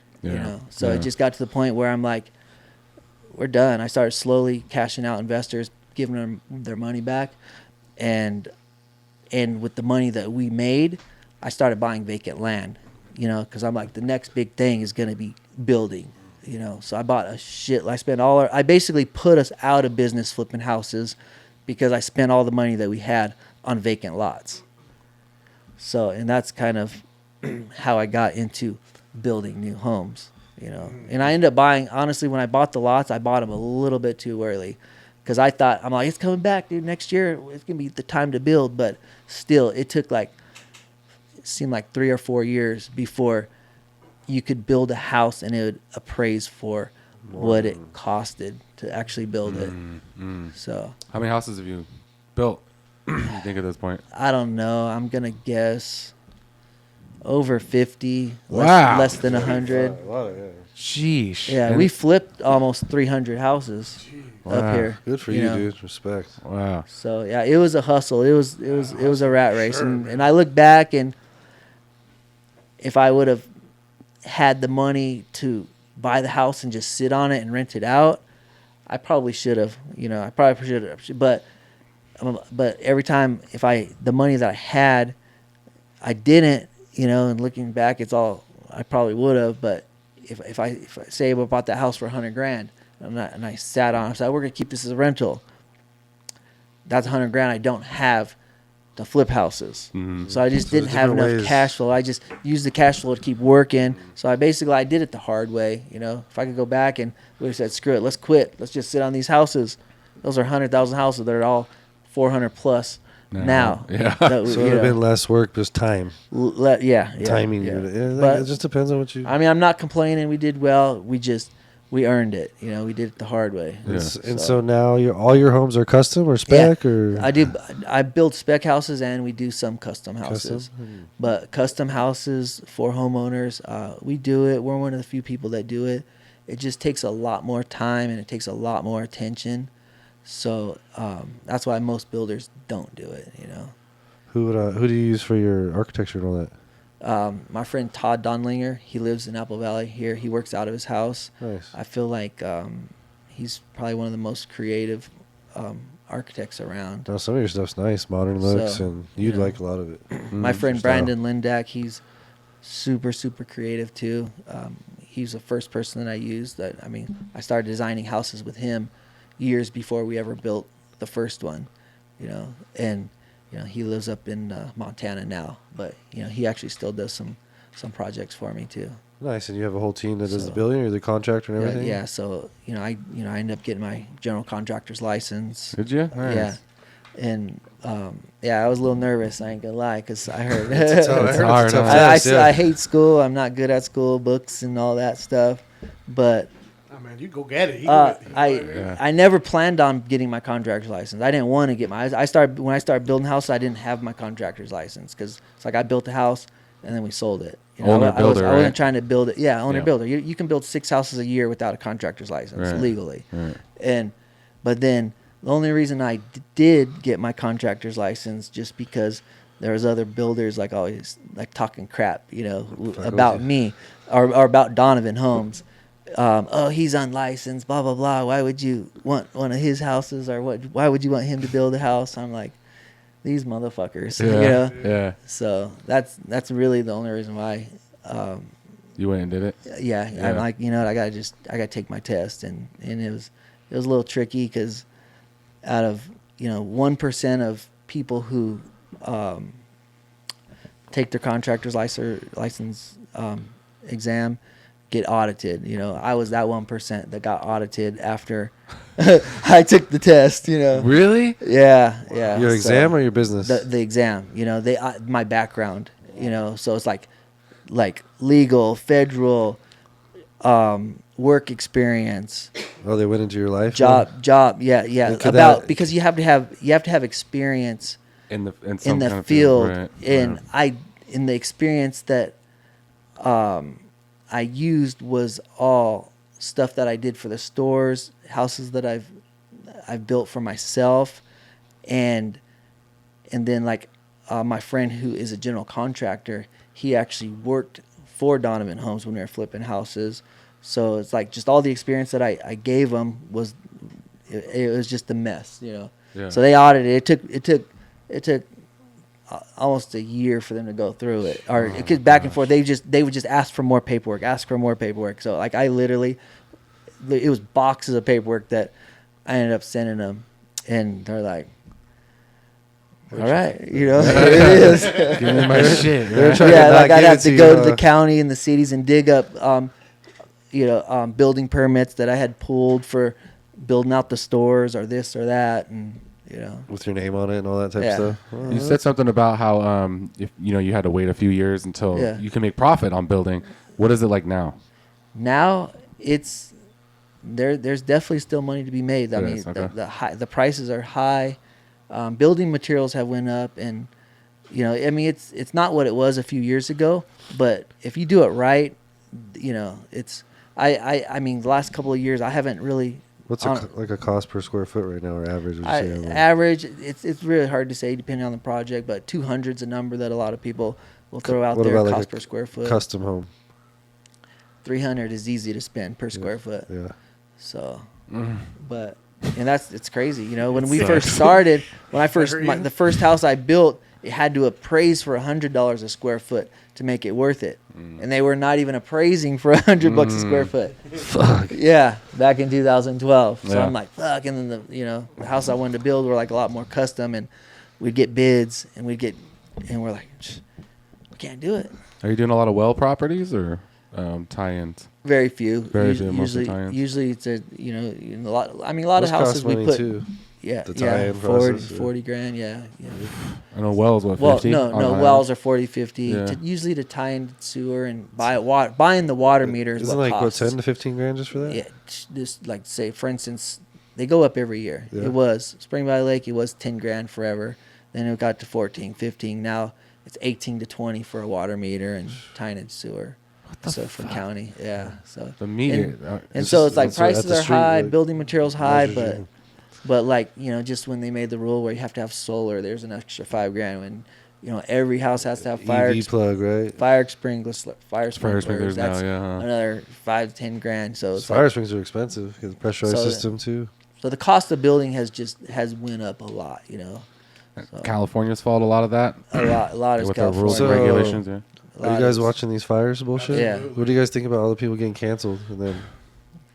So it just got to the point where I'm like, we're done. I started slowly cashing out investors, giving them their money back, and with the money that we made, I started buying vacant land, because I'm like, the next big thing is going to be building, So I bought a shit. I basically put us out of business flipping houses because I spent all the money that we had on vacant lots. So, and that's kind of how I got into building new homes, And I ended up buying, honestly, when I bought the lots, I bought them a little bit too early. Because I'm like, it's coming back, dude. Next year, it's going to be the time to build. But still, it seemed like 3 or 4 years before you could build a house and it would appraise for what it costed to actually build it. So, How many houses have you built, you think, at this point? I don't know. I'm going to guess over 50, Wow. less than 100. Sheesh. Yeah, And- we flipped almost 300 houses up Wow. here. Good for you, dude. Respect. Wow. So yeah, it was a hustle. It was a rat race, and I look back, and if I would have had the money to buy the house and just sit on it and rent it out, I probably should have. I probably should have. But every time the money that I had, I didn't. And looking back, it's all I probably would have. But if I say I bought that house for $100,000 and I sat on, I said we're gonna keep this as a rental. That's $100,000 I don't have to flip houses. So I just So didn't there's have different enough ways. cash flow. I just used the cash flow to keep working. So I did it the hard way. If I could go back and we would have said, screw it, let's quit. Let's just sit on these houses. Those are 100,000 houses. They're all 400 plus now. Yeah. That, So it would have been less work, just time. yeah. Timing. Yeah. It just depends on what you. I mean, I'm not complaining. We did well. We earned it. We did it the hard way. And so now all your homes are custom or spec or I build spec houses and we do some custom houses. Custom? But custom houses for homeowners, we do it. We're one of the few people that do it. It just takes a lot more time and it takes a lot more attention. So that's why most builders don't do it. Who do you use for your architecture and all that? My friend Todd Donlinger, he lives in Apple Valley here. He works out of his house. Nice. I feel like he's probably one of the most creative architects around. No, some of your stuff's nice, modern looks, So, and you'd like a lot of it. My friend Style. Brandon Lindak, he's super, super creative too. He's the first person that I used. I started designing houses with him years before we ever built the first one, and he lives up in Montana now, but he actually still does some projects for me too. Nice, and you have a whole team that does the So- building, or the contractor and everything. Yeah. So I ended up getting my general contractor's license. Did you? Nice. Yeah, and I was a little nervous. I ain't gonna lie, because I heard It's tough- I It's heard hard, it's a tough huh? test, yeah. I hate school. I'm not good at school, books and all that stuff. But Oh, man, you go get it. He go get- Yeah. I never planned on getting my contractor's license. I didn't want to get when I started building houses, I didn't have my contractor's license because it's like I built a house and then we sold it. Owner builder, I wasn't right? trying to build it. Yeah, owner Yeah. builder. You can build 6 houses a year without a contractor's license Right. legally. Right. But then the only reason I did get my contractor's license just because there was other builders like always like talking crap, about you. me or about Donovan Homes. He's unlicensed, blah blah blah. Why would you want one of his houses, or what? Why would you want him to build a house? I'm like, these motherfuckers, Yeah. So that's really the only reason why. You went and did it? Yeah, Yeah. I'm like, I gotta take my test, and it was a little tricky because out of 1% of people who take their contractor's license exam get audited. I was that 1% that got audited after I took the test. Really? Yeah. Your So, exam or your business? the exam. My background. So it's like legal, federal, work experience, Oh, they went into your life. job. Yeah. And could that- Because you have to have experience In the in some the kind of field, right, and right. in the experience that I used was all stuff that I did for the stores, houses that I've built for myself, and then my friend who is a general contractor, he actually worked for Donovan Homes when we were flipping houses. So it's like just all the experience that I gave them was it was just a mess, you know. Yeah. So they audited it. It took almost a year for them to go through it, or it could back and forth. They would just ask for more paperwork. So like I literally, it was boxes of paperwork that I ended up sending them, and they're like, all right, you know, it is. Give me my shit. They're Right? trying Yeah, to not like I'd give have it to you, go to the county and the cities and dig up, building permits that I had pulled for building out the stores or this or that, and you know. with your name on it and all that type Yeah. of stuff. You said something about how if you had to wait a few years until Yeah. you can make profit on building. What is it like now? Now it's there's definitely still money to be made. I There mean, is, okay. the prices are high. Building materials have went up, and I mean it's not what it was a few years ago, but if you do it right, it's I mean the last couple of years I haven't really What's like a cost per square foot right now, or average? Would you say on that? average. It's really hard to say depending on the project, but 200's a number that a lot of people will throw out What there. about like Cost a per square foot. Custom home. 300 is easy to spend per square foot. Yeah. So, Mm. but it's crazy. When we sucks. first started, when I first hurt you? the first house I built, it had to appraise for $100 a square foot to make it worth it, and they were not even appraising for $100 a square foot. Fuck. Yeah, back in 2012. So Yeah. I'm like, fuck. And then the house I wanted to build were like a lot more custom, and we'd get bids, and we're like, we can't do it. Are you doing a lot of well properties or tie-ins? Very few. Very few, mostly Usually, tie-ins. usually it's a lot. I mean, a lot Those of houses cost we money put. too. Yeah, The yeah, tie-in 40, process, yeah. 40 grand. Yeah. I know wells what Well, 50. no, on my wells house. are 40, 50. Yeah. Usually to tie into sewer and buying the water meter is Isn't what like costs. 10 to 15 grand just for that? Yeah, just like say for instance, they go up every year. Yeah. It was Spring Valley Lake. It was 10 grand forever. Then it got to 14, 15. Now it's 18 to 20 for a water meter and tying into sewer. So for county, yeah. So The meter. and It's so just- it's like that's at the prices are street, high, like, building materials high, measures but you. like just when they made the rule where you have to have solar, there's an extra $5,000. When every house has to have EV plug, right? fire sprinklers, sprinklers now, that's yeah, huh? another 5 to 10 grand. So it's Fire like, springs are expensive because the pressurized So- system too. so the cost of building has went up a lot. So California's fault a lot of that. a lot is with their rules California. and So- regulations. Yeah. A Are lot you guys is watching these fires bullshit? Yeah. What do you guys think about all the people getting canceled and then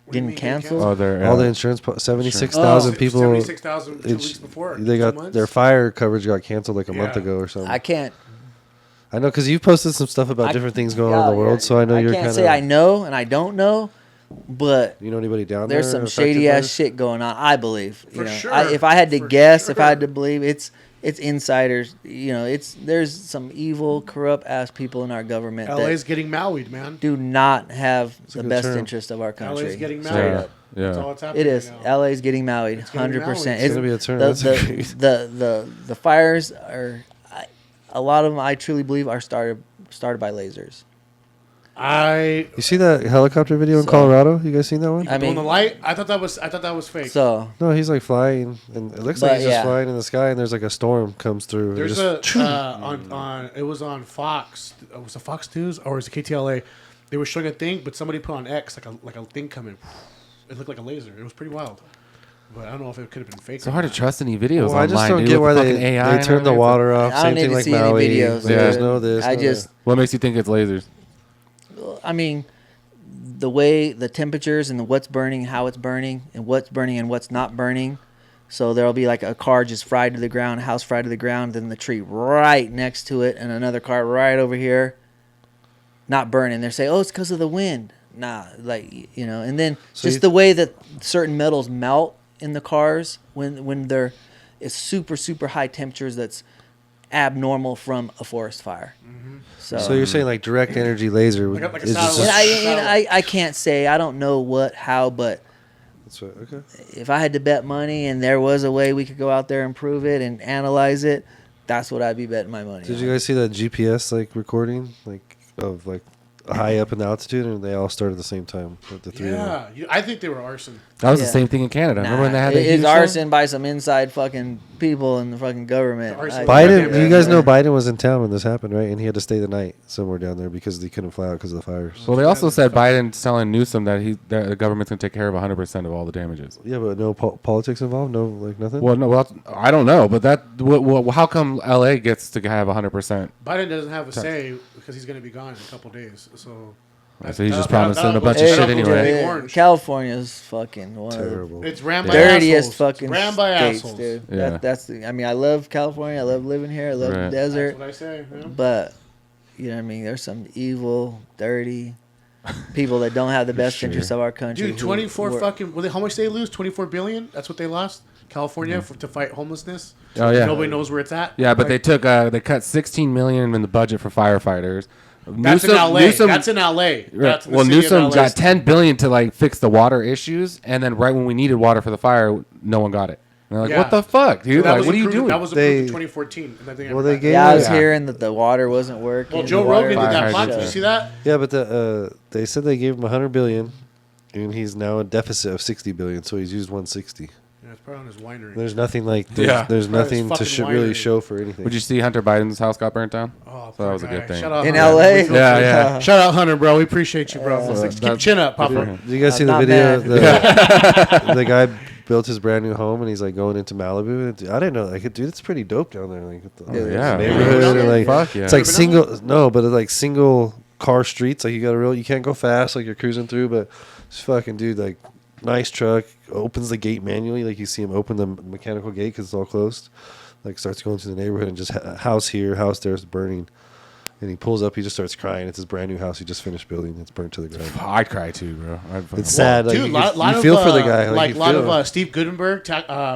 What do you Getting mean, canceled? Oh, they're all the insurance? 76,000 people. 76,000 2 it's- weeks before. They 2 got months? their fire coverage got canceled like a month Yeah. ago or something. I can't. I know because you posted some stuff about I- different things going on in the world, so I know I you're can't kind say I of. know and I don't know, but You know anybody down there? there's some affected shady by ass this? shit going on. I believe. For sure. If I had to For guess, if I had sure. to believe, it's insiders. There's some evil, corrupt ass people in our government LA's that getting Maui'd, man. do not have a the good best term. interest of our country. LA's getting Straight Maui'd. up. That's all Yeah. that's happening It is. now. LA's getting Maui'd, It's getting 100%. Maui'd. It's gonna be a term. The, That's great. the fires are, a lot of them I truly believe are started by lasers. You see that helicopter video in So- Colorado? You guys seen that one? I Doing mean, the light. I thought that was fake. so No, he's like flying, and it looks But, like he's just yeah. flying in the sky, and there's like a storm comes through. and There's just- on it was on Fox. Was it Fox News or was it KTLA? They were showing a thing, but somebody put on X like a thing coming. It looked like a laser. It was pretty wild. But I don't know if it could have been fake. It's so or hard to not. trust any videos Well, I online. just don't dude, get with why the they fucking AI and turn the everything. water off. I don't Same need thing to like see any Maui. videos. Like, there's dude. no this. I no just, that. What makes you think it's lasers? I mean, the way the temperatures and what's burning, how it's burning, and what's not burning. So there'll be like a car just fried to the ground, a house fried to the ground, then the tree right next to it, and another car right over here, not burning. They say, oh, it's because of the wind. Nah, and then So just you- the way that certain metals melt in the cars when they're it's super super high temperatures that's abnormal from a forest fire. So you're saying like direct energy laser Like a is just satellite. And I can't say, I don't know how, but that's right. Okay. if I had to bet money and there was a way we could go out there and prove it and analyze it, that's what I'd be betting my money Did on. you guys see that GPS like recording like of like high up in the altitude, and they all started at the same time. The three of them. Yeah, I think they were arson. That was Yeah. the same thing in Canada. Remember when they had it's the arson by some inside fucking people in the fucking government. The arson. Biden, Yeah, you guys yeah. know Biden was in town when this happened, right? And he had to stay the night somewhere down there because he couldn't fly out because of the fires. Well, they also said Biden's telling Newsom that the government's gonna take care of 100% of all the damages. Yeah, but no politics involved, no like nothing. Well, no, I don't know, but how come LA gets to have 100%? Biden doesn't have a say because he's going to be gone in a couple days. So So he's just promising a bunch of Hey, shit double anyway. Big Orange. California's fucking one of the Terrible. It's ran by dirtiest assholes. fucking Ran by states, assholes. dude. Yeah. I mean, I love California. I love living here. I love the Right. desert. That's what I say. Yeah. But you know what I mean? There's some evil, dirty people that don't have the best Sure. interests of our country. Dude, who 24 work- fucking. How much they lose? 24 billion. That's what they lost. California to fight homelessness. Oh, yeah. Nobody knows where it's at. Yeah, but Like, they cut 16 million in the budget for firefighters. That's in LA. That's in LA. That's in the well, city of Newsom LA. got 10 billion to like fix the water issues, and then right when we needed water for the fire, no one got it. And they're like, Yeah. what the fuck, dude? That Like, was what are you approved- doing? That was approved They- in 2014. And I think Well, they gave- Yeah, I was Yeah. hearing that the water wasn't working. Well, Joe the water Rogan did Fire that hydrant. podcast. Did you see that? Yeah, but they said they gave him 100 billion, and he's now in deficit of 60 billion. So he's used 160. Yeah, it's probably on his winery. There's nothing like Yeah. there's Probably nothing his to fucking really winery. show for anything. Would you see Hunter Biden's house got burnt down? Oh, So that was a poor good guy. thing. Shout out In Hunter. LA? We feel Yeah, for you. yeah. Shout out Hunter, bro. We appreciate you, bro. Keep that- chin up, Papa. Did you guys see I'm the not video? mad. The guy built his brand new home and he's like going into Malibu. I didn't know, like, dude, it's pretty dope down there. Like, with the, yeah. neighborhood and like, Fuck yeah. it's like Ever been single. down No, but it's like single car streets. Like you can't go fast. Like you're cruising through, but this fucking dude, like, nice truck, opens the gate manually. Like you see him open the mechanical gate because it's all closed. Like starts going through the neighborhood and just house here, house there is burning. And he pulls up, he just starts crying. It's his brand new house he just finished building. It's burnt to the ground. I'd cry too, bro. It's sad. Like, Dude, you feel for the guy. Like you a lot feel. of Steve Gutenberg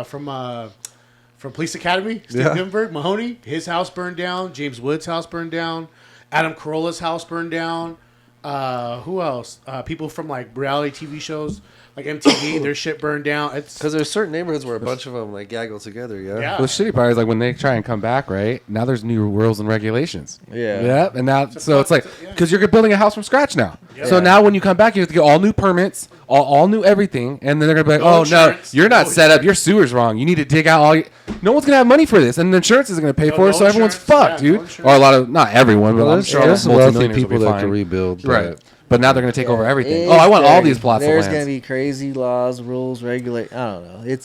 from Police Academy. Steve Yeah. Gutenberg, Mahoney, his house burned down. James Woods' house burned down. Adam Carolla's house burned down. Who else? People from like reality TV shows, like MTV, their shit burned down. It's Because there's certain neighborhoods where a bunch of them like gaggle together. Yeah. Yeah. Well, the shitty part is like when they try and come back, right? Now there's new rules and regulations. Yeah. Yeah. And now, so it's like, yeah. because you're building a house from scratch now. Yeah. So now when you come back, you have to get all new permits, all new everything. And then they're going to be like, No oh, no, insurance. you're not No set up. Your sewer's wrong. You need to dig out all your. No one's going to have money for this. And the insurance isn't going to pay No- for it. no So everyone's insurance. fucked, Yeah, no dude. insurance. Or a lot of, not everyone, but Well, I'm there's, sure there's multimillionaires wealthy will people be that fine. can rebuild. Right. But now they're going to take over everything. It's Oh, I want all dirty. these plots of There's land. gonna be crazy laws, rules, regulate. I don't know.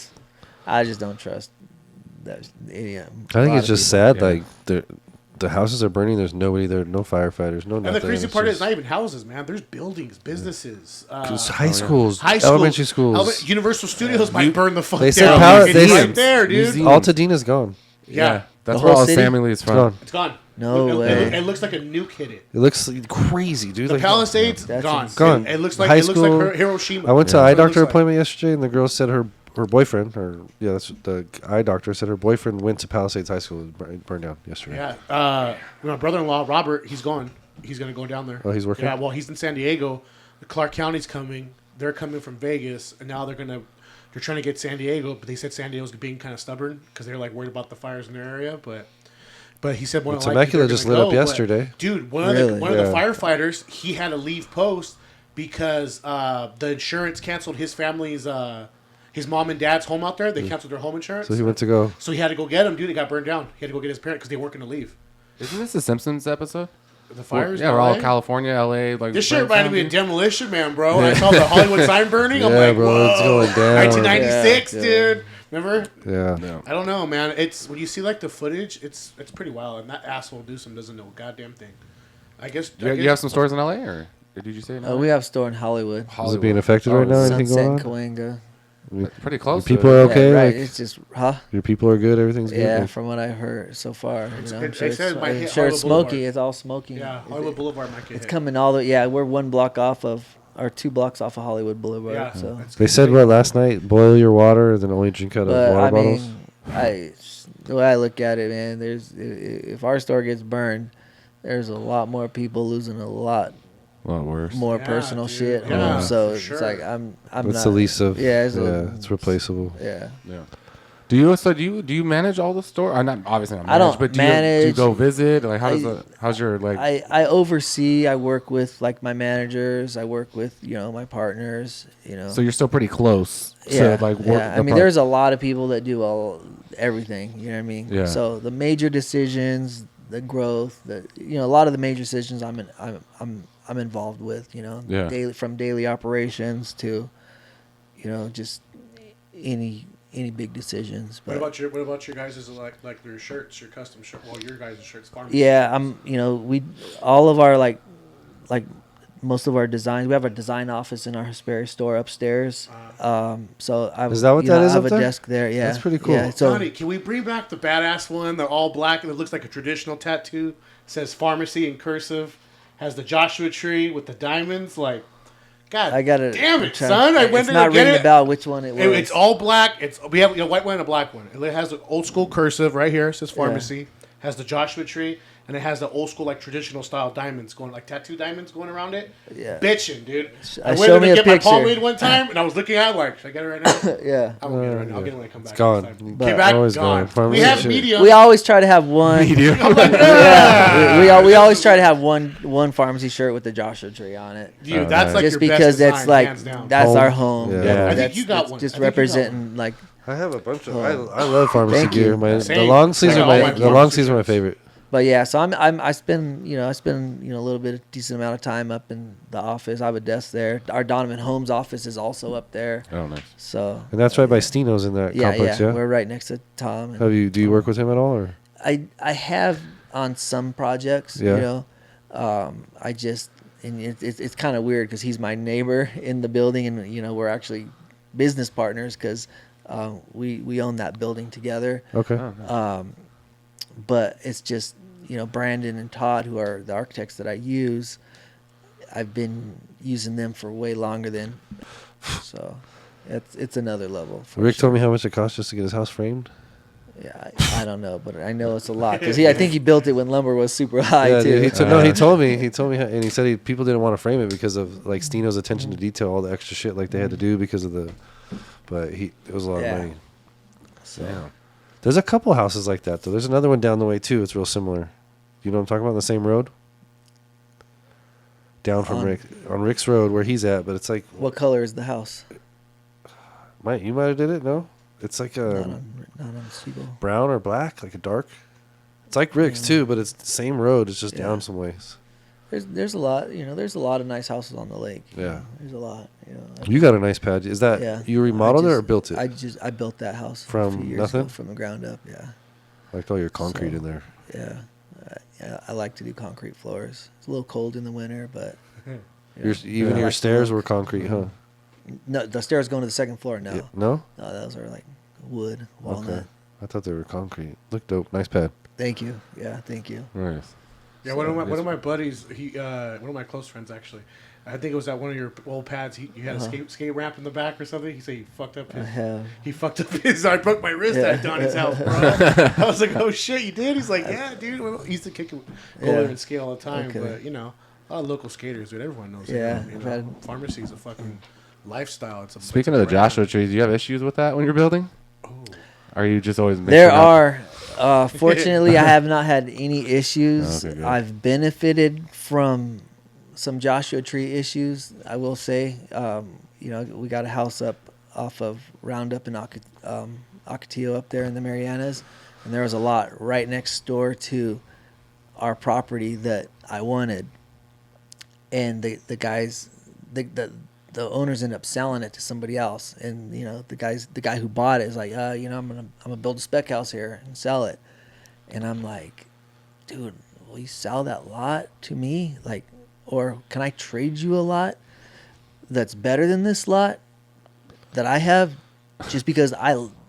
I just don't trust that. Any, I think lot it's of just people. sad. Yeah. Like the houses are burning. There's nobody there. No firefighters. No nothing. and the crazy It's part is just- not even houses, man. There's buildings, businesses, just high schools, high schools, elementary schools. Universal Studios might burn the fuck They down. said power- It's they- right there, dude. Museums. Altadena gone. Yeah, That's The where whole all city? Sammy Lee's It's from. gone. it's gone. No it, way. It looks like a nuke hit it. It looks like crazy, dude. The like, Palisades That's gone. gone. It looks like High it looks like school- Hiroshima. I went to That's eye what it doctor looks like. appointment yesterday, and the girl said her boyfriend, that's the eye doctor said her boyfriend went to Palisades High School. It burned down yesterday. Yeah, my brother-in-law Robert, he's gone. He's gonna go down there. Oh, he's working? Yeah, well, he's in San Diego. Clark County's coming. They're coming from Vegas, and now they're trying to get San Diego, but they said San Diego's being kind of stubborn because they're like worried about the fires in their area. But he said one Well, of the Temecula just lit up yesterday. Dude, Really? one of the firefighters, he had to leave post because the insurance canceled his family's his mom and dad's home out there. They canceled their home insurance. So he went to go. So he had to go get him, dude. It got burned down. He had to go get his parents because they weren't going to leave. Isn't this a Simpsons episode? The fires. Yeah, in we're all LA? California, LA. Like This shit burnt reminded me down, of dude. Demolition Man, bro. I saw the Hollywood sign burning. I'm Yeah, like, bro, whoa. it's going down. 1996, Yeah, dude. Remember? Yeah. No. I don't know, man. It's when you see like the footage, it's pretty wild. And that asshole Newsom doesn't know a goddamn thing. I guess. You have some stores in LA, or did you say? in LA? We have a store in Hollywood. Is it being affected right now? Anything Sunset going and on? Cahuenga. Pretty close. Your people to are it. okay. Yeah, right. Like, It's just, huh? your people are good. Everything's good. Yeah, Like, from what I've heard so far. You know, I'm they sure said it might I'm hit sure it's Hollywood smoky. Boulevard. It's all smoky. Yeah, Hollywood Boulevard might get It's hit. coming all the yeah. We're 1 block off of, or 2 blocks off of Hollywood Boulevard. Yeah, So, that's they said what last night? Boil your water, then only drink out of but water I bottles. mean, the way I look at it, man, if our store gets burned, there's a lot more people losing a lot A lot worse. more Yeah, personal dude. shit. Yeah, so for it's sure. like I'm It's not. the least of. Yeah, It's replaceable. Yeah. Yeah. Do you manage all the store? Not obviously not I manage, don't but do you manage. go visit? Like how's your like? I oversee. I work with like my managers. I work with my partners. So you're still pretty close Yeah, to like work. yeah. I mean, there's a lot of people that do everything. You know what I mean? Yeah. So the major decisions, the growth, a lot of the major decisions I'm involved with. Yeah. Daily operations to, just any big decisions. But What about your guys' like your shirts, your custom shirt? Well, your guys' shirts. Pharmacy yeah, shirts. we all of our like most of our designs. We have a design office in our Hesperia store upstairs. So Is that what that is I have up a there? desk there. Yeah, That's pretty cool. Yeah, so Donnie, can we bring back the badass one, the all black, and it looks like a traditional tattoo? It says pharmacy in cursive, has the Joshua tree with the diamonds. Like, God, I got it. damn it, son! I went It's in not to get ringing it. about which one it was. It's all black. We have a white one and a black one. It has an old school cursive right here. It says pharmacy. Has the Joshua tree, and it has the old school like traditional style diamonds going, like tattoo diamonds going around it. Yeah. Bitching, dude. I went show in me to a get my palm picture. read one time, and I was looking at it like, should I get it right now? Yeah. I won't get it right now. I'll get it when I come back. It's gone. next time. But- Came back, Always gone. gone. We Pharmacy have shit. medium. We always try to have one. I'm like, We always try to have one pharmacy shirt with the Joshua tree on it. Dude, that's like Just your because best that's design, like hands down. that's Home. our home. Yeah. I That's- think you got that's one. Just I think you got representing like. I have a bunch of. I love pharmacy Thank gear. you. The Same. long sleeves I are got all my the long pharmacy sleeves are my shirts. favorite. But yeah, so I spend a little bit, decent amount of time up in the office. I have a desk there. Our Donovan Homes office is also up there. Oh, nice. So And that's right by Stino's in that complex. Yeah. we're right next to Tom. And Do you work with him at all or? I have on some projects. Yeah. I just and it's kind of weird because he's my neighbor in the building, and we're actually business partners because we own that building together. Okay. Oh, nice. But it's just Brandon and Todd, who are the architects that I use. I've been using them for way longer than, so it's another level. Rick told me how much it cost just to get his house framed. Yeah, I don't know, but I know it's a lot because I think he built it when lumber was super high Yeah, too. dude, he told me, and he said people didn't want to frame it because of like Stino's attention to detail, all the extra shit like they had to do because of but it was a lot of money. So There's a couple houses like that though. There's another one down the way too. It's real similar. You know what I'm talking about? On the same road. Down from on Rick's road where he's at, but it's like what color is the house? you might have did it. No, it's like Not on Siegel. brown or black, like a dark. It's like Rick's too, but it's the same road. It's just down some ways. There's a lot, there's a lot of nice houses on the lake. Yeah. There's a lot, You got a nice pad. Is that you remodeled it or built it? I built that house From a few years nothing? ago from the ground up. Yeah. Like all your concrete in there. Yeah. I like to do concrete floors. It's a little cold in the winter, but Even your stairs were concrete, huh? no, the stairs going to the second floor. No, Yeah. No? no, those are like wood, walnut. Okay. I thought they were concrete. Look dope. Nice pad. Thank you. Yeah, thank you. Nice. Yeah, one of my buddies, one of my close friends actually, I think it was at one of your old pads. You had a skate ramp in the back or something. He said he fucked up his. I have. He fucked up his. I broke my wrist Yeah. at Donnie's house, bro. I was like, oh shit, you did? He's like, yeah, dude. He used to kick it, go over and skate all the time. Okay. But a lot of local skaters, dude. Everyone knows. Yeah, it. I've had- Pharmacy is a fucking lifestyle. Speaking of the Joshua trees, do you have issues with that when you're building? Oh. Are you just always mixing There up? are. Fortunately, I have not had any issues. Okay, good. I've benefited from some Joshua tree issues. I will say, we got a house up off of Roundup in Ocotillo up there in the Marianas, and there was a lot right next door to our property that I wanted, and the guys, the owners ended up selling it to somebody else, and the guy who bought it is like, I'm gonna build a spec house here and sell it, and I'm like, dude, will you sell that lot to me, like, or can I trade you a lot that's better than this lot that I have, just because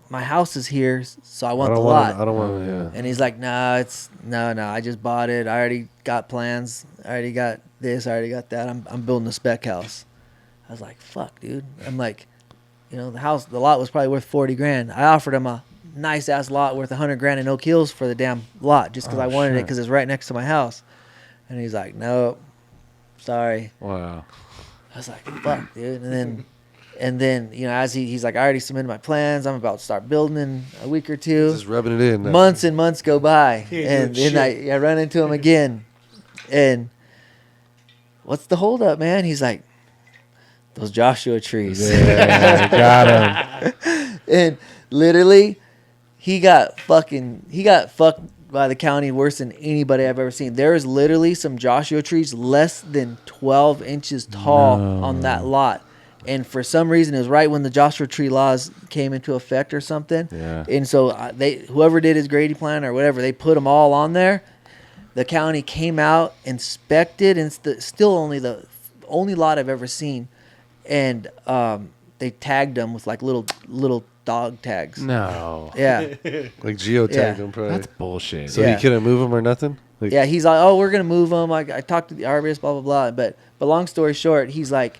my house is here, so I want the lot. I don't want to, yeah. And he's like, no, I just bought it. I already got plans. I already got this. I already got that. I'm building a spec house. I was like, fuck, dude. I'm like, the lot was probably worth $40,000. I offered him a nice ass lot worth $100,000 in Oak Hills for the damn lot just because I wanted it shit. because it's right next to my house. And he's like, nope, sorry. Wow. I was like, fuck, dude. And then And then, as he's like, I already submitted my plans. I'm about to start building in a week or two. Just rubbing it in. Months and months go by. He ain't And doing then shit. I run into him again. And what's the holdup, man? He's like, those Joshua trees. Yeah, got him. And literally, he got fucked by the county worse than anybody I've ever seen. There is literally some Joshua trees less than 12 inches tall on that lot. And for some reason, it was right when the Joshua tree laws came into effect or something. Yeah. And so whoever did his grading plan or whatever, they put them all on there. The county came out, inspected, and still only the only lot I've ever seen. And they tagged them with like little dog tags. No. Yeah. Like geotagged Yeah. them probably. That's bullshit. So Yeah. you couldn't move them or nothing? Like, Yeah, he's like, oh, we're gonna move them. Like, I talked to the arborist, blah blah blah. But long story short, he's like,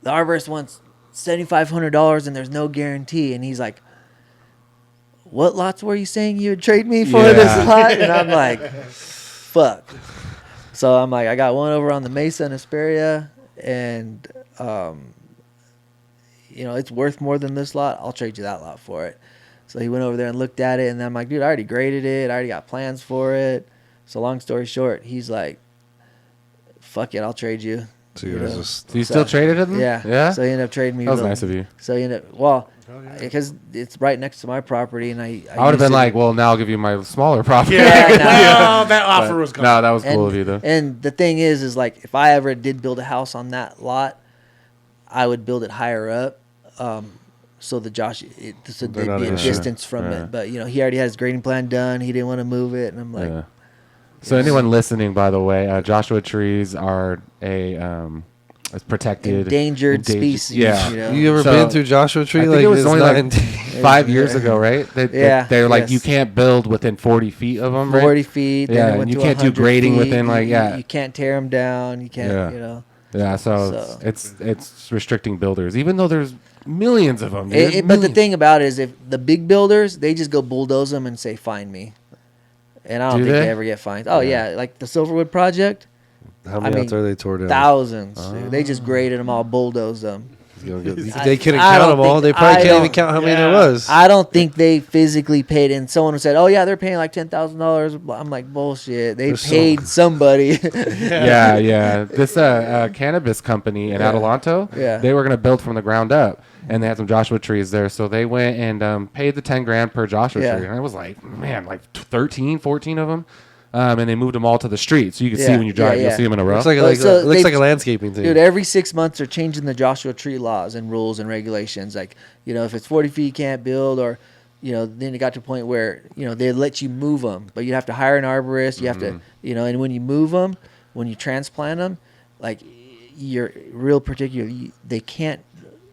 the arborist wants $7,500 and there's no guarantee. And he's like, what lots were you saying you would trade me for this lot? And I'm like, fuck. So I'm like, I got one over on the Mesa in Hesperia, and it's worth more than this lot. I'll trade you that lot for it. So he went over there and looked at it, and I'm like, dude, I already graded it. I already got plans for it. So long story short, he's like, fuck it, I'll trade you. so you guys just. So you still traded him? Yeah. Yeah? So he ended up trading me. That was the- nice of you. So he ended up, because it's right next to my property, and I I would have used been it- like, well, now I'll give you my smaller property. Yeah, no. Oh, that offer was gone. No, that was and, cool of you, though. And the thing is like, if I ever did build a house on that lot, I would build it higher up. So the so They're there'd not be a an issue. distance from Yeah. it. But he already had his grading plan done. He didn't want to move it, and I'm like, Yeah. So anyone listening, by the way, Joshua trees are a protected endangered species. Yeah. You ever So, been through Joshua Tree? I think like it was it's only not like in- 5 years ago, right? They're like, Yes. you can't build within 40 feet of them, right? 40 feet. Then Yeah, it and went you to can't do 100 grading feet. within, like, You can't tear them down. You can't, Yeah. Yeah, so So- it's restricting builders, even though there's millions of them. But the Millions. thing about it is, if the big builders, they just go bulldoze them and say, "Find me," and I don't Do think they? they ever get fined. Oh yeah, like the Silverwood project, How many lots are they tore down? thousands. They just graded them all, bulldozed them. You don't get- they couldn't I count don't them all. think- They probably I can't even don't- count how many Yeah. there was. I don't think they physically paid. And someone said, "Oh yeah, they're paying like $10,000." I'm like, bullshit. They There's so- paid somebody. yeah. This cannabis company in Adelanto, Yeah. they were gonna build from the ground up, and they had some Joshua trees there, so they went and paid the 10 grand per Joshua Yeah. tree, and it was like, man, like 13, 14 of them, and they moved them all to the street, so you can see Yeah, when you drive, yeah, you'll yeah. see them in a row. Looks like, Well, so it looks they- like a landscaping thing. Dude, every 6 months they're changing the Joshua Tree laws and rules and regulations. Like, if it's 40 feet, you can't build, or, then it got to a point where, they let you move them, but you have to hire an arborist. You have to, and when you move them, when you transplant them, like, you're real particular. They can't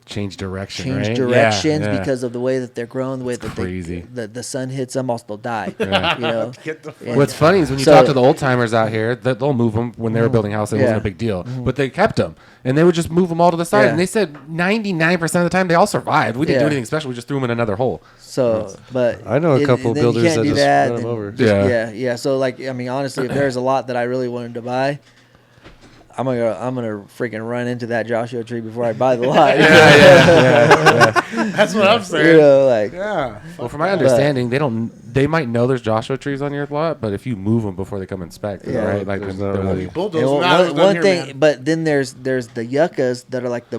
Change direction, change right? directions Yeah. because of the way that they're grown, the way that crazy. the sun hits them, else they'll die. Yeah. Get the And- What's funny is when you So- talk to the old timers out here, that they'll move them when they were building houses. It Yeah. wasn't a big deal, but they kept them, and they would just move them all to the side. Yeah. And they said 99% of the time they all survived. We didn't do Yeah. anything special. We just threw them in another hole. So, but I know a couple and then you builders can't that do just run 'em then over. just- yeah. So, like, I mean, honestly, if there's a lot that I really wanted to buy, I'm gonna freaking run into that Joshua tree before I buy the lot. That's what I'm saying. Like, Yeah. Well, from my understanding, they might know there's Joshua trees on your lot, but if you move them before they come inspect, Yeah. right? Like There's then not they won't really- be- Bulldoze. and Nah, there's one, none one here, thing, man. but then there's the yuccas that are like they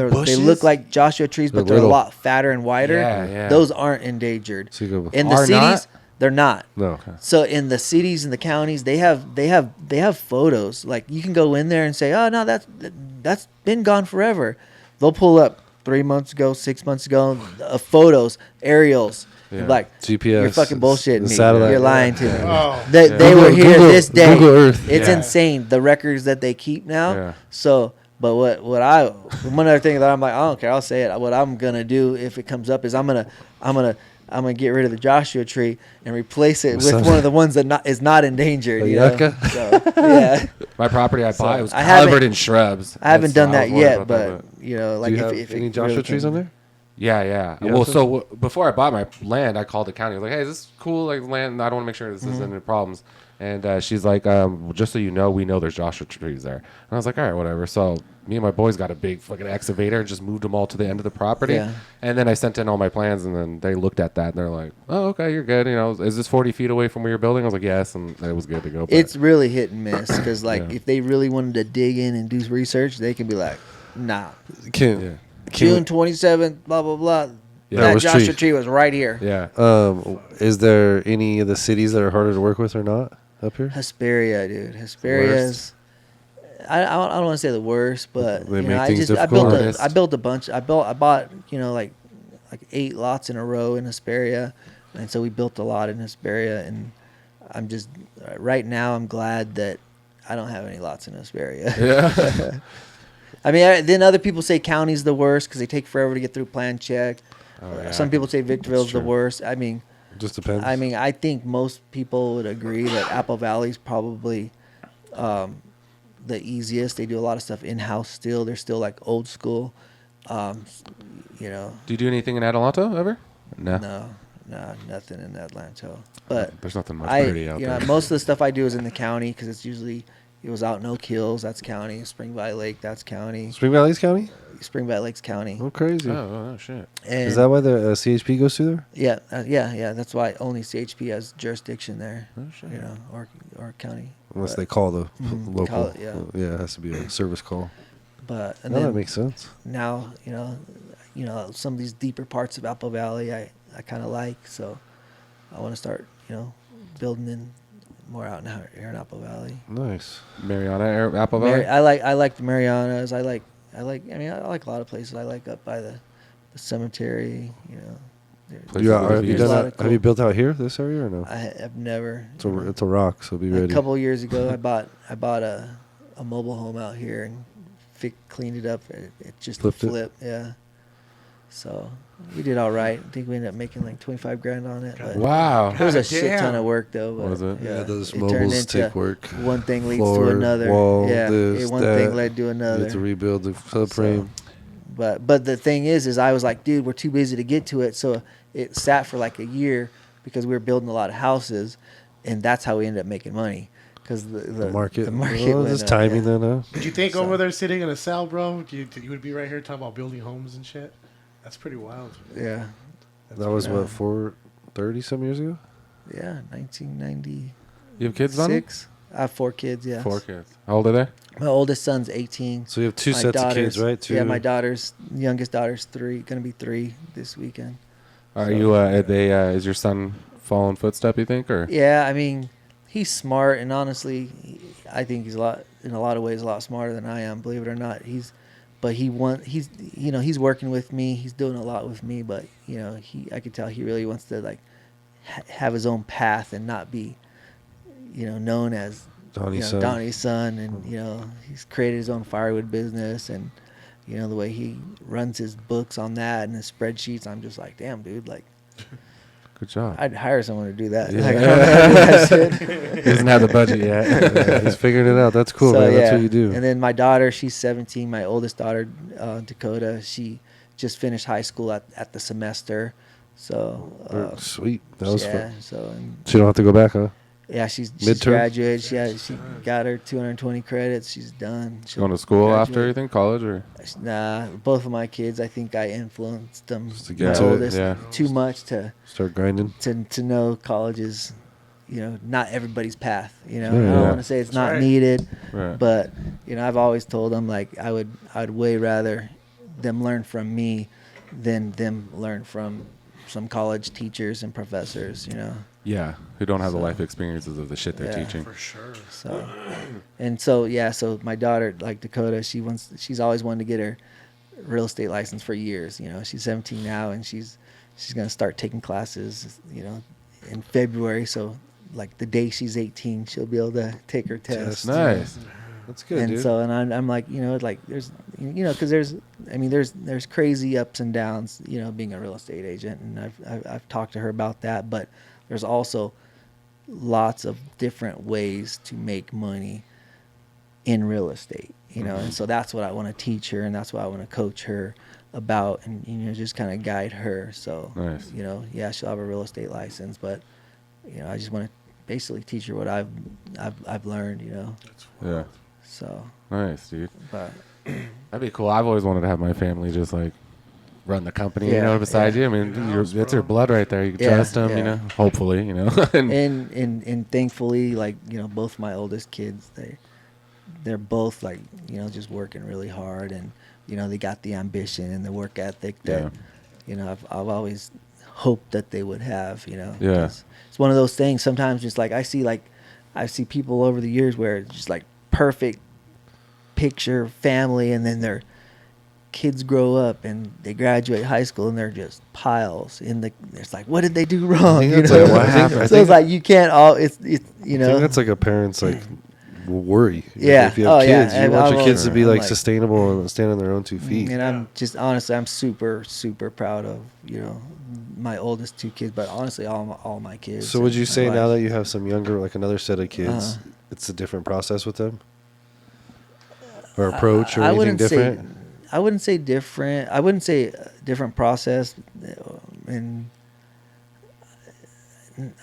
bushes? look like Joshua trees, but They're they're little. a lot fatter and wider. Yeah. Those aren't endangered. So you go, In the Are cities, not? they're not. no. So in the cities and the counties, they have photos. Like, you can go in there and say, "Oh no, that's been gone forever." They'll pull up 3 months ago, 6 months ago, photos, aerials. Yeah. Like, GPS. you're fucking bullshitting the me. satellite. You're lying to me. Oh. They Google- were here Google- this day. Google Earth. It's Yeah. insane, the records that they keep now. Yeah. So, but one other thing that I'm like, I don't care, I'll say it. What I'm gonna do if it comes up is I'm gonna get rid of the Joshua tree and replace it with Some- one of the ones that is not endangered. The You know? yucca? So, yeah, My property I bought, it was I haven't- covered in shrubs. I haven't That's- done I that was worried yet, about but that, Do like you have if any it Joshua really trees came- on there? Yeah. Yeah, Well, so- before I bought my land, I called the county. I was like, "Hey, is this cool? Like land? I don't want to make sure this isn't any problems." And she's like, just so you know, we know there's Joshua trees there. And I was like, all right, whatever. So me and my boys got a big fucking excavator and just moved them all to the end of the property. Yeah. And then I sent in all my plans, and then they looked at that and they're like, oh, okay, you're good. You know, is this 40 feet away from where you're building? I was like, yes, and it was good to go. But It's really hit and miss because, like, Yeah. if they really wanted to dig in and do research, they can be like, nah, Can, yeah, June 27th, blah, blah, blah. Yeah. That That was Joshua tree. tree was right here. yeah. Is there any of the cities that are harder to work with or not up here? Hesperia, dude. Hesperia's. I don't want to say the worst, but They you know, make I things just I difficult? built Hardest. I built a bunch. I bought like 8 lots in a row in Hesperia, and so we built a lot in Hesperia. And I'm just right now I'm glad that I don't have any lots in Hesperia. Yeah. I mean, then other people say county's the worst because they take forever to get through plan check. Oh, yeah. Some people say Victorville's the true. worst. I mean, Just depends. I think most people would agree that Apple Valley's probably the easiest. They do a lot of stuff in house still. They're still like old school. You know, Do you do anything in Adelanto ever? No. no, nothing in Atlanta. But There's nothing much I, pretty out you know, there. most of the stuff I do is in the county because it's usually it was out in Oak Hills. That's county. Spring Valley Lake. That's county. Spring Valley's county? Spring Valley Lake's county. Oh, crazy. Oh, shit. And Is that why the CHP goes through there? yeah. That's why only CHP has jurisdiction there. Oh, shit. You know, or county. Unless But- they call the Mhm, local. call it, yeah. Yeah, it has to be a service call. But and No, that then makes sense. now you know some of these deeper parts of Apple Valley I kind of like, so I want to start building in more out here in Apple Valley. Nice. Mariana, Apple Valley? I like the Marianas. I like I like a lot of places. I like up by the cemetery. You know, Places with Have you views. There's a lot done of that? Have you built out here, this area, or no? I've never. It's a rock, so be A ready. couple of years ago, I bought a mobile home out here and cleaned it up. It just Flipped it? flipped. Yeah. So we did all right. I think we ended up making like 25 grand on it. But Wow. it was a God shit ton damn. of work though. But Was it? Yeah, those it turned mobiles into take work. One thing leads Floor, to another. wall, yeah, this, one that. thing led to You another. have to rebuild the subframe. But the thing is I was like, dude, we're too busy to get to it. So it sat for like a year because we were building a lot of houses, and that's how we ended up making money. Because the market. the market Oh, went just up, timing yeah. then, huh? Did you think So- over there sitting in a cell, bro? You would be right here talking about building homes and shit? That's pretty wild. Yeah, That was Yeah. what, 30 some years ago? yeah, 1996. You have kids, Donnie? I have 4 kids. Yes. 4 kids. How old are they? My oldest son's 18. So you have two My sets of kids, daughter's- right? Two. Yeah, my youngest daughter's 3, gonna be 3 this weekend. Are So- you? Is your son following footstep? You think, or? Yeah, I mean, he's smart, and honestly, I think he's in a lot of ways a lot smarter than I am. Believe it or not, he's working with me. He's doing a lot with me, but I could tell he really wants to like have his own path and not be, known as Donnie's son. Donnie's son, and he's created his own firewood business, and the way he runs his books on that and his spreadsheets. I'm just like, damn, dude, like. Good job. I'd hire someone to do that. Yeah. Like, I don't know how to do that shit. He doesn't have the budget yet. Yeah, he's figuring it out. That's cool, So, man. That's yeah. what you do. And then my daughter, she's 17. My oldest daughter, Dakota, she just finished high school at the semester. So Sweet. That was yeah. fun. So and, So you don't have to go back, huh? yeah, she's Midterm? graduated. She got her 220 credits. She's done. Going to school after graduate. everything, college, or? Nah, both of my kids, I think I influenced them. Just to get my to it, oldest yeah. too much to Start grinding. know college is, not everybody's path. I Yeah. don't want to say it's That's not right. needed. Right. But I've always told them like I'd way rather them learn from me than them learn from some college teachers and professors. Yeah, who don't have the So- life experiences of the shit they're Yeah. teaching. For sure. So my daughter, like Dakota, she's always wanted to get her real estate license for years. She's 17 now, and she's gonna start taking classes. In February. So like the day she's 18, she'll be able to take her test. Nice. That's good, And dude. so, and I'm like, like there's, because there's crazy ups and downs, being a real estate agent, and I've talked to her about that, but there's also lots of different ways to make money in real estate, and so that's what I want to teach her, and that's what I want to coach her about, and just kind of guide her. So, Nice. yeah, she'll have a real estate license, but I just want to basically teach her what I've learned, you know. Yeah. So, Nice, dude. but That'd be cool. I've always wanted to have my family just like run the company, you Yeah, know, beside yeah. you. I mean, Your you're, house, that's your bro. blood right there. You can Yeah, trust them, you yeah. know, hopefully, you know. And, and thankfully, like, you know, both my oldest kids, they're both like, you know, just working really hard, and you know, they got the ambition and the work ethic that Yeah. you know I've always hoped that they would have, you know. Yeah. 'Cause it's one of those things sometimes, just like I see people over the years where it's just like perfect picture family, and then their kids grow up and they graduate high school and they're just piles in the. It's like, what did they do wrong? think You that's know? like what happened. I So think it's like you can't all. It's you I know. think that's like a parent's like worry. Like, Yeah. if you have Oh, yeah. kids, you I've want your kids to always- be I'm like like- sustainable and stand on their own 2 feet. And Yeah. I'm just honestly, I'm super proud of, you know, my oldest 2 kids, but honestly, all my kids. So would and you my say now wife. that you have some younger, like another set of kids, Uh-huh. it's a different process with them, or approach, or I anything wouldn't different? say, I wouldn't say different. I wouldn't say a different process, and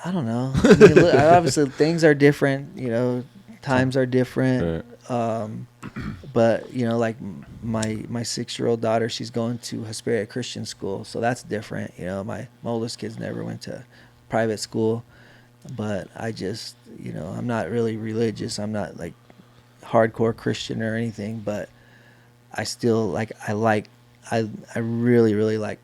I don't know. I mean, look, obviously, things are different. You know, times are different. But you know, like my 6-year-old daughter, she's going to Hesperia Christian school, so that's different. You know, my oldest kids never went to private school, but I just, you know, I'm not really religious. I'm not like hardcore Christian or anything, but I still like I really like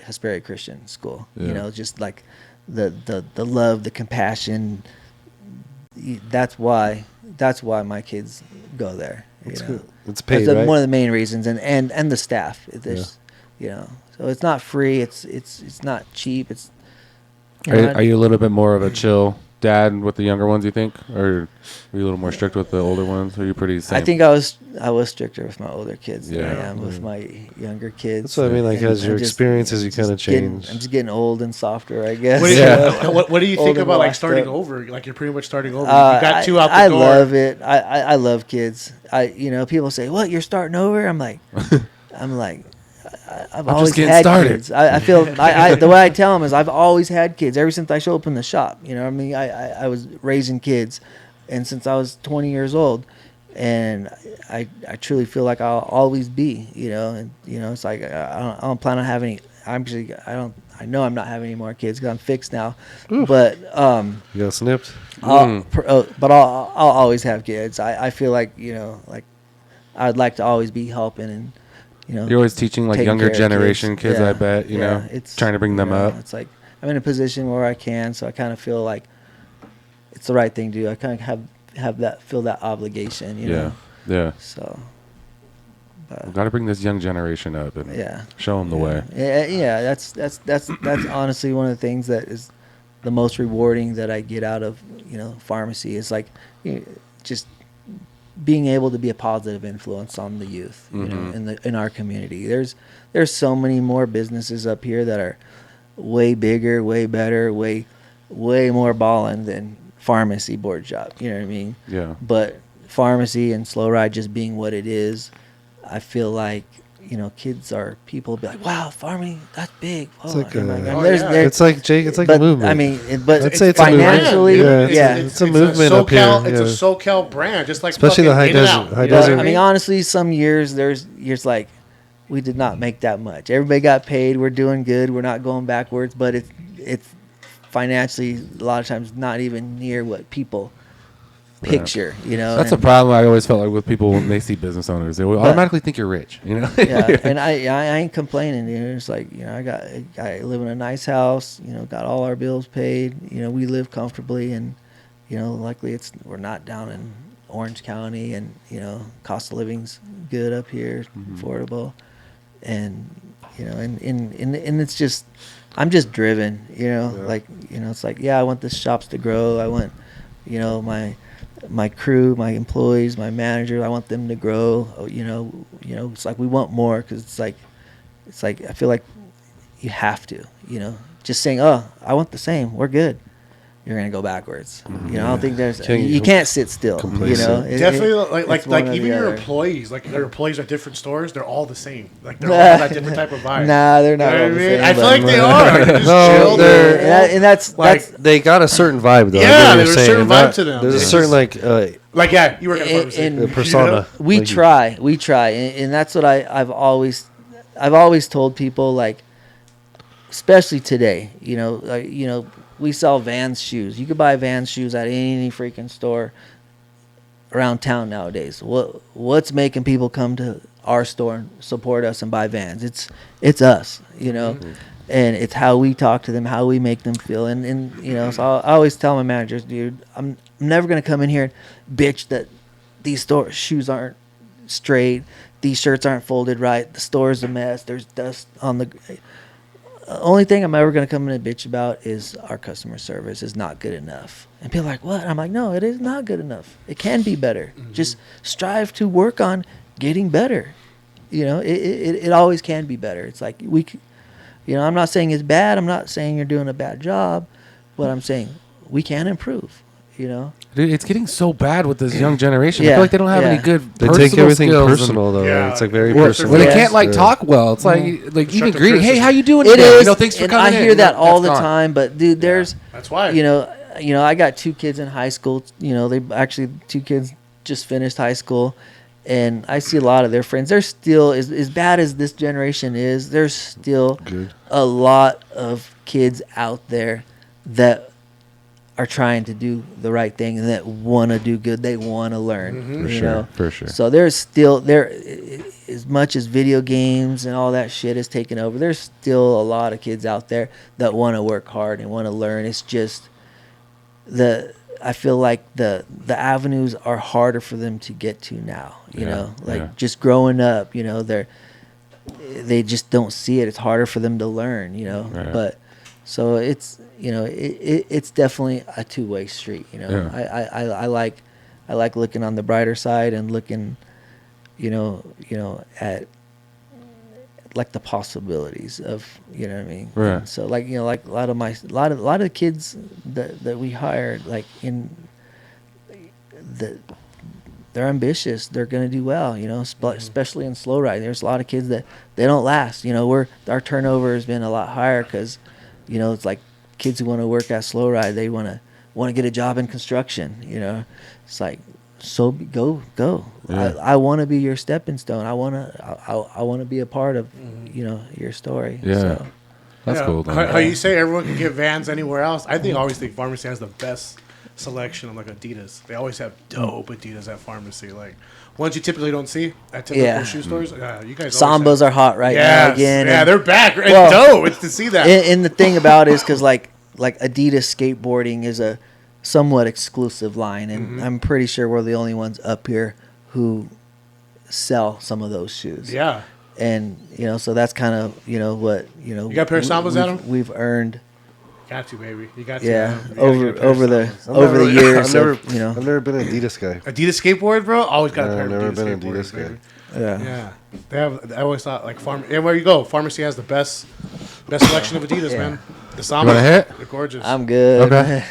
Hesperia Christian school. Yeah. You know, just like the love, the compassion. That's why my kids go there. It's you know? good. It's paid, That's right? one of the main reasons, and the staff. There's, you know, so it's not free. It's not cheap. It's. Are you a little bit more of a chill dad with the younger ones, you think? Or are you a little more strict with the older ones? Or are you pretty same? I think I was stricter with my older kids than I Yeah. am with my younger kids. That's what I mean. Like, And as your I'm just- experiences, you kind of change. I'm just getting old and softer, I guess. What do you, Yeah. what do you think Older about like washed starting up. over? Like you're pretty much starting over. You got 2 out the I door. love it. I love kids. You know, people say, "What? You're starting over?" I'm like, I've I'm always just getting had started. kids. I feel the way I tell them is I've always had kids ever since I showed up in the shop. You know what I mean? I was raising kids, and since I was 20 years old, and I truly feel like I'll always be. You know, and you know, it's like I don't plan on having any. I know I'm not having any more kids because I'm fixed now. But You got snipped. but I'll always have kids. I feel like, you know, like I'd like to always be helping, and you know, You're always teaching like taking younger care of generation kids, Yeah, I bet, you know, it's trying to bring you them know, up. It's like I'm in a position where I can, so I kind of feel like it's the right thing to do. I kind of feel that obligation, you Yeah. know. Yeah. So, but We've got to bring this young generation up and yeah, show them the way. Yeah, that's honestly one of the things that is the most rewarding that I get out of, you know, pharmacy is like, you know, just being able to be a positive influence on the youth, you know, in our community. There's so many more businesses up here that are way bigger, way better, way more ballin' than pharmacy board shop. You know what I mean? Yeah. But pharmacy and slow ride just being what it is, I feel like, you know, people be like, wow, farming, that's big. It's Oh, like and a- like, Oh, there's- yeah. there- It's like Jake. It's like but a movement. I mean, but I'd say it's a movement. financially, Yeah, yeah. it's a movement up SoCal, here, It's yeah. a SoCal brand, just like Especially the fucking high In-N-Out, desert- high you know what desert. I mean, honestly, some years there's years like we did not make that much. Everybody got paid. We're doing good. We're not going backwards, but it's financially a lot of times not even near what people picture. You know, That's a and- problem I always felt like with people when they see business owners. They will automatically think you're rich, you know? Yeah, and I ain't complaining. You know, it's like, you know, I live in a nice house. You know, got all our bills paid. You know, we live comfortably, and you know, luckily we're not down in Orange County, and you know, cost of living's good up here, affordable, and you know, and it's just, I'm just driven. You know, Yeah. like, you know, it's like, yeah, I want the shops to grow. I want, you know, my crew, my employees, my manager, I want them to grow. You know, it's like we want more, because it's like I feel like you have to, you know, just saying, oh, I want the same, we're good. you're gonna go backwards. You know, I don't think there's Can't- you can't sit still. You know, complacent. Definitely, it's one or even the your other. employees, like their employees at different stores, they're all the same. Like they're all that different type of vibe. Nah, they're not You know all what the I mean? same. I feel but- like they are. They're just No, chill. they're- and that's Like- They got a certain vibe though. I Yeah, get what you're there's a saying. certain Not- vibe to them. There's a It's certain just- like yeah, you work at a And- pharmacy. and- a persona. we Like you- try, and that's what I've always told people, like, especially today. You know, we sell Vans shoes. You could buy Vans shoes at any freaking store around town nowadays. What's making people come to our store and support us and buy Vans? It's us, you know. And it's how we talk to them, how we make them feel, and you know. So I always tell my managers, dude, I'm never gonna come in here and bitch that these shoes aren't straight, these shirts aren't folded right, the store's a mess, there's dust on the. Only thing I'm ever gonna come in and bitch about is our customer service is not good enough. And people are like, what? I'm like, no, it is not good enough. It can be better. Just strive to work on getting better. You know, it always can be better. It's like you know, I'm not saying it's bad. I'm not saying you're doing a bad job, but I'm saying we can improve. You know, Dude, it's getting so bad with this young generation. I Yeah, feel like they don't have any yeah. good They personal take everything skills and- personal though. Yeah. It's like very Well, personal. Well, they Yeah. can't like Yeah. talk well. It's like even Constructive greeting. Hey, criticism. how you doing? it today? is. You know, thanks for and coming I in. hear that all That's the gone. time. But dude, there's That's why. you know, I got 2 kids in high school. You know, they actually 2 kids just finished high school, and I see a lot of their friends. They're still as bad as this generation is. There's still Good. a lot of kids out there that are trying to do the right thing and that want to do good. They want to learn. For you sure, know? for sure. So there's still as much as video games and all that shit is taken over. There's still a lot of kids out there that want to work hard and want to learn. It's just I feel like the avenues are harder for them to get to now. You Yeah, know, like yeah. just growing up. You know, they just don't see it. It's harder for them to learn. You know, Right. but so it's it's definitely a 2-way street. You know, Yeah. I like looking on the brighter side and looking, you know, at like the possibilities of, you know what I mean? Right. And so like, you know, like a lot of the kids that we hired, like they're ambitious. They're going to do well, you know, especially in slow ride. There's a lot of kids that they don't last. You know, our turnover has been a lot higher because, you know, it's like kids who want to work at slow ride, they want to get a job in construction. You know, it's like, so go. Yeah. I want to be your stepping stone. I want to be a part of, you know, your story. Yeah. So, That's Yeah. cool. How you say everyone can get Vans anywhere else? I always think pharmacy has the best selection of like Adidas. They always have dope Adidas at pharmacy. Like ones you typically don't see at typical Yeah. shoe stores. You guys. Sambas are hot right now again. Yeah, and- they're back. It's Well, dope. It's to see that. And the thing about it is because like Adidas skateboarding is a somewhat exclusive line, and I'm pretty sure we're the only ones up here who sell some of those shoes. Yeah. And you know, so that's kind of, you know, what, you know, You got a pair of Sambas, Adam? we've earned. Got to, baby. You got to. Yeah, You gotta get a pair of over the Sambas. over the years, I've you know. never been an Adidas guy. Adidas skateboard, bro. Always got a pair I've of never Adidas been an skateboards, Adidas guy. baby. Yeah. Yeah, they have. I always thought like where you go, pharmacy has the best selection of Adidas, Yeah. man. The You Sambas, wanna hit? They're gorgeous. I'm good. Okay.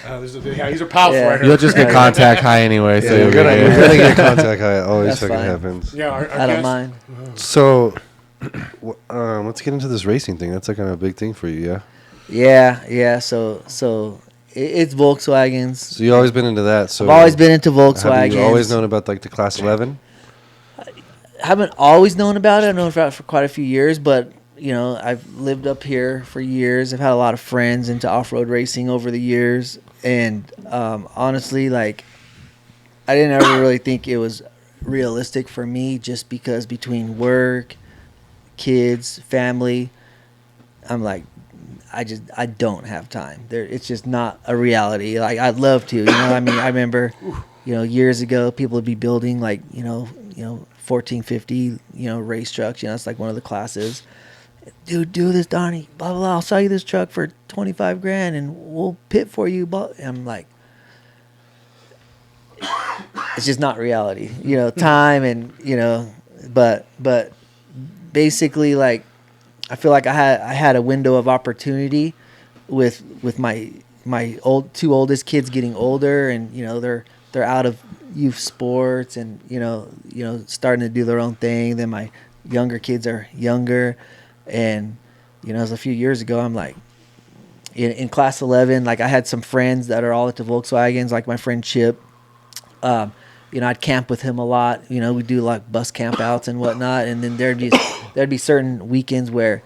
These are powerful Yeah. right here. You'll just get contact high anyway, so Yeah, you'll you're get gonna, it. you're gonna get contact high. It always That's fucking fine. happens. Yeah, our I don't guest- mind. So, let's get into this racing thing. That's like kind of a big thing for you, yeah. Yeah. So it's Volkswagens. So you always been into that. So I've always been into Volkswagens. Have you always known about like the Class 11? Haven't always known about it. I've known about it for quite a few years, but you know, I've lived up here for years. I've had a lot of friends into off-road racing over the years, and honestly, like, I didn't ever really think it was realistic for me, just because between work, kids, family, I'm like, I don't have time. It's just not a reality. Like, I'd love to, you know. I mean, I remember, you know, years ago, people would be building like, you know, 1450, you know, race trucks. You know, it's like one of the classes. Dude, do this, Donnie. Blah blah blah. I'll sell you this truck for $25,000, and we'll pit for you. But I'm like, it's just not reality. You know, time and, you know, but basically, like, I feel like I had a window of opportunity with my my two oldest kids getting older, and they're out of youth sports, and starting to do their own thing. Then my younger kids are younger, and it was a few years ago. I'm like, in class 11, like I had some friends that are all at the Volkswagens, like my friend Chip. I'd camp with him a lot. We'd do like bus camp outs and whatnot, and then there'd be certain weekends where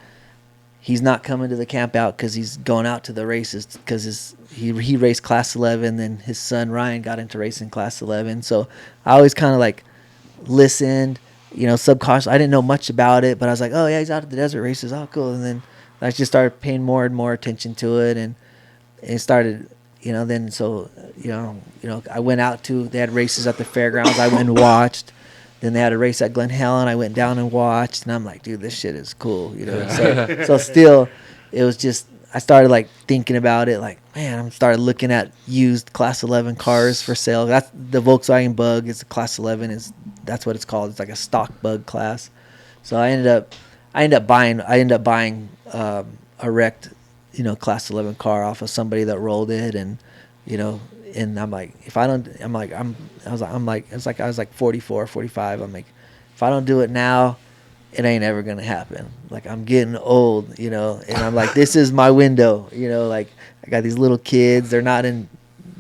he's not coming to the camp out because he's going out to the races because he raced class 11, then his son Ryan got into racing class 11. So I always kind of like listened, subconscious. I didn't know much about it, but I was like, oh yeah, he's out at the desert races. Oh, cool. And then I just started paying more and more attention to it, and it started, then so, I went out they had races at the fairgrounds. I went and watched. Then they had a race at Glen Helen. I went down and watched, and I'm like, dude, this shit is cool, So still, it was just, I started like thinking about it, like, man, I started looking at used class 11 cars for sale. That's the Volkswagen Bug. It's a class 11. That's what it's called. It's like a stock Bug class. So I ended up buying a wrecked, class 11 car off of somebody that rolled it, and and I'm like, if I don't, I was like 44, 45. I'm like, if I don't do it now, it ain't ever gonna happen. Like, I'm getting old, and I'm like, this is my window, like I got these little kids. They're not in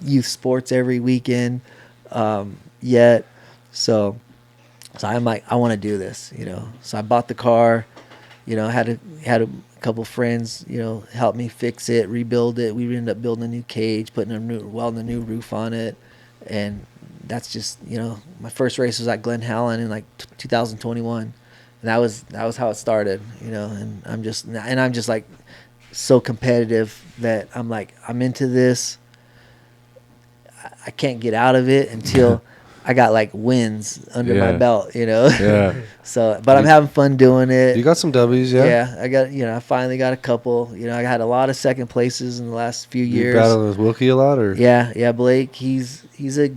youth sports every weekend yet. So I'm like, I want to do this, So I bought the car, had a couple friends, help me fix it, rebuild it. We ended up building a new cage, putting a new roof on it, and that's just, my first race was at Glen Helen in like 2021, and that was how it started, And I'm just like so competitive that I'm like, I'm into this. I can't get out of it until I got like wins under my belt, Yeah. So, but I'm having fun doing it. You got some W's, yeah? Yeah, I got, I finally got a couple. I had a lot of second places in the last few You years. battling with Wilkie a lot, or? Yeah, Blake, he's a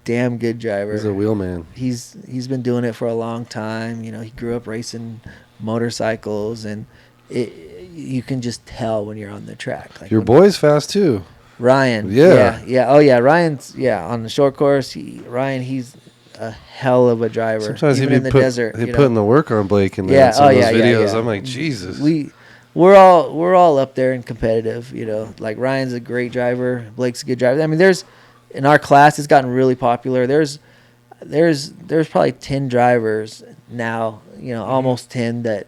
damn good driver. He's a wheel man. He's been doing it for a long time. He grew up racing motorcycles, and you can just tell when you're on the track. Like, Your boy's fast too. Ryan. Yeah. Oh yeah, Ryan's on the short course. He's a hell of a driver. Sometimes even in the desert. He's putting the work on Blake in Yeah, some of those videos. yeah. I'm like, Jesus. We're all up there and competitive. Like Ryan's a great driver. Blake's a good driver. I mean, there's in our class, it's gotten really popular. There's probably 10 drivers now. Almost 10 that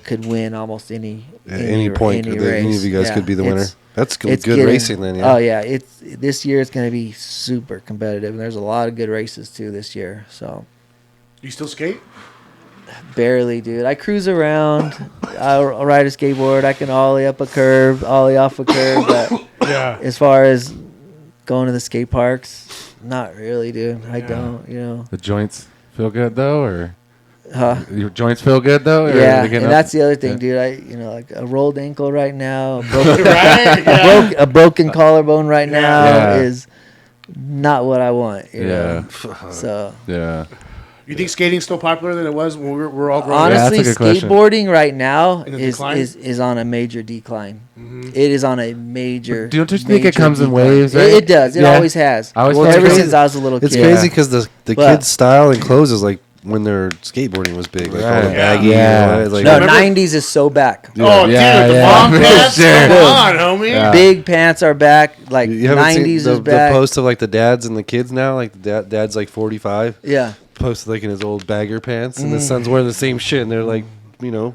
could win almost any At any point, any any race. of you guys could be the winner. That's good getting, racing then, yeah. Oh yeah, this year it's going to be super competitive, and there's a lot of good races too this year. So, You still skate? barely, dude. I cruise around. I'll ride a skateboard. I can ollie up a curb, ollie off a curb. But Yeah. as far as going to the skate parks, not really, dude. I don't. The joints feel good though, or Huh? your joints feel good though? Or Yeah, they get and up- that's the other thing, Yeah. dude. Like a rolled ankle right now, a broken, Right? Yeah. a broken collarbone right now Yeah. is not what I want. Yeah. So Yeah. You think skating's still popular than it was when we were all growing up? that's honestly, a good question. skateboarding right now In a is decline? is on a major decline. It is on a major. Don't you think it major comes in decline. waves, It, right? it does. It Yeah. always has. I always Well, thought Ever it was- since I was a little It's kid. crazy because the But- kids' style and clothes is like when their skateboarding was big, like all the Right. baggy. Yeah. Like, No, Remember- 90s is so back. Oh, Yeah, dude, the yeah, mom for pants? sure. Come on, homie. Yeah. Big pants are back. Like you haven't 90s seen is the back. post of like the dads and the kids now. Like the dad's like 45, Yeah. posted like in his old bagger pants, and the son's wearing the same shit, and they're like,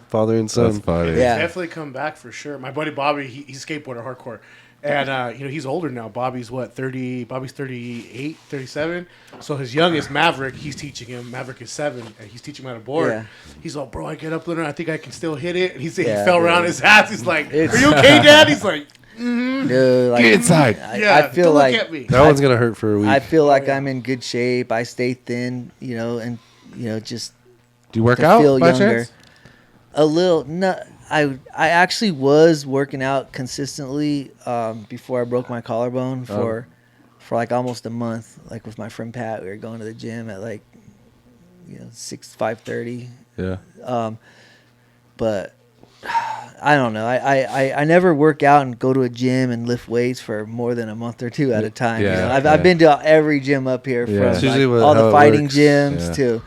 father and son. That's funny. Yeah. Definitely come back for sure. My buddy Bobby, he's a skateboarder hardcore. And, he's older now. Bobby's 30? Bobby's 38, 37. So his youngest, Maverick, he's teaching him. Maverick is 7, and he's teaching him how to board. Yeah. He's like, bro, I get up there, and I think I can still hit it. And he Yeah, fell around dude. his ass. He's like, It's- are you okay, Dad? He's like, Dude, like, Get inside. yeah, I feel don't like look at me. That one's gonna hurt for a week. I feel like I'm in good shape. I stay thin, and just Do you work to out feel by younger. chance? A little. No, I actually was working out consistently before I broke my collarbone for like almost a month. Like with my friend Pat, we were going to the gym at like 5:30. Yeah. But I don't know. I never work out and go to a gym and lift weights for more than a month or two at a time. Yeah, You know? yeah. I've been to every gym up here, Yeah. from It's usually like, how all the it fighting works. gyms Yeah. to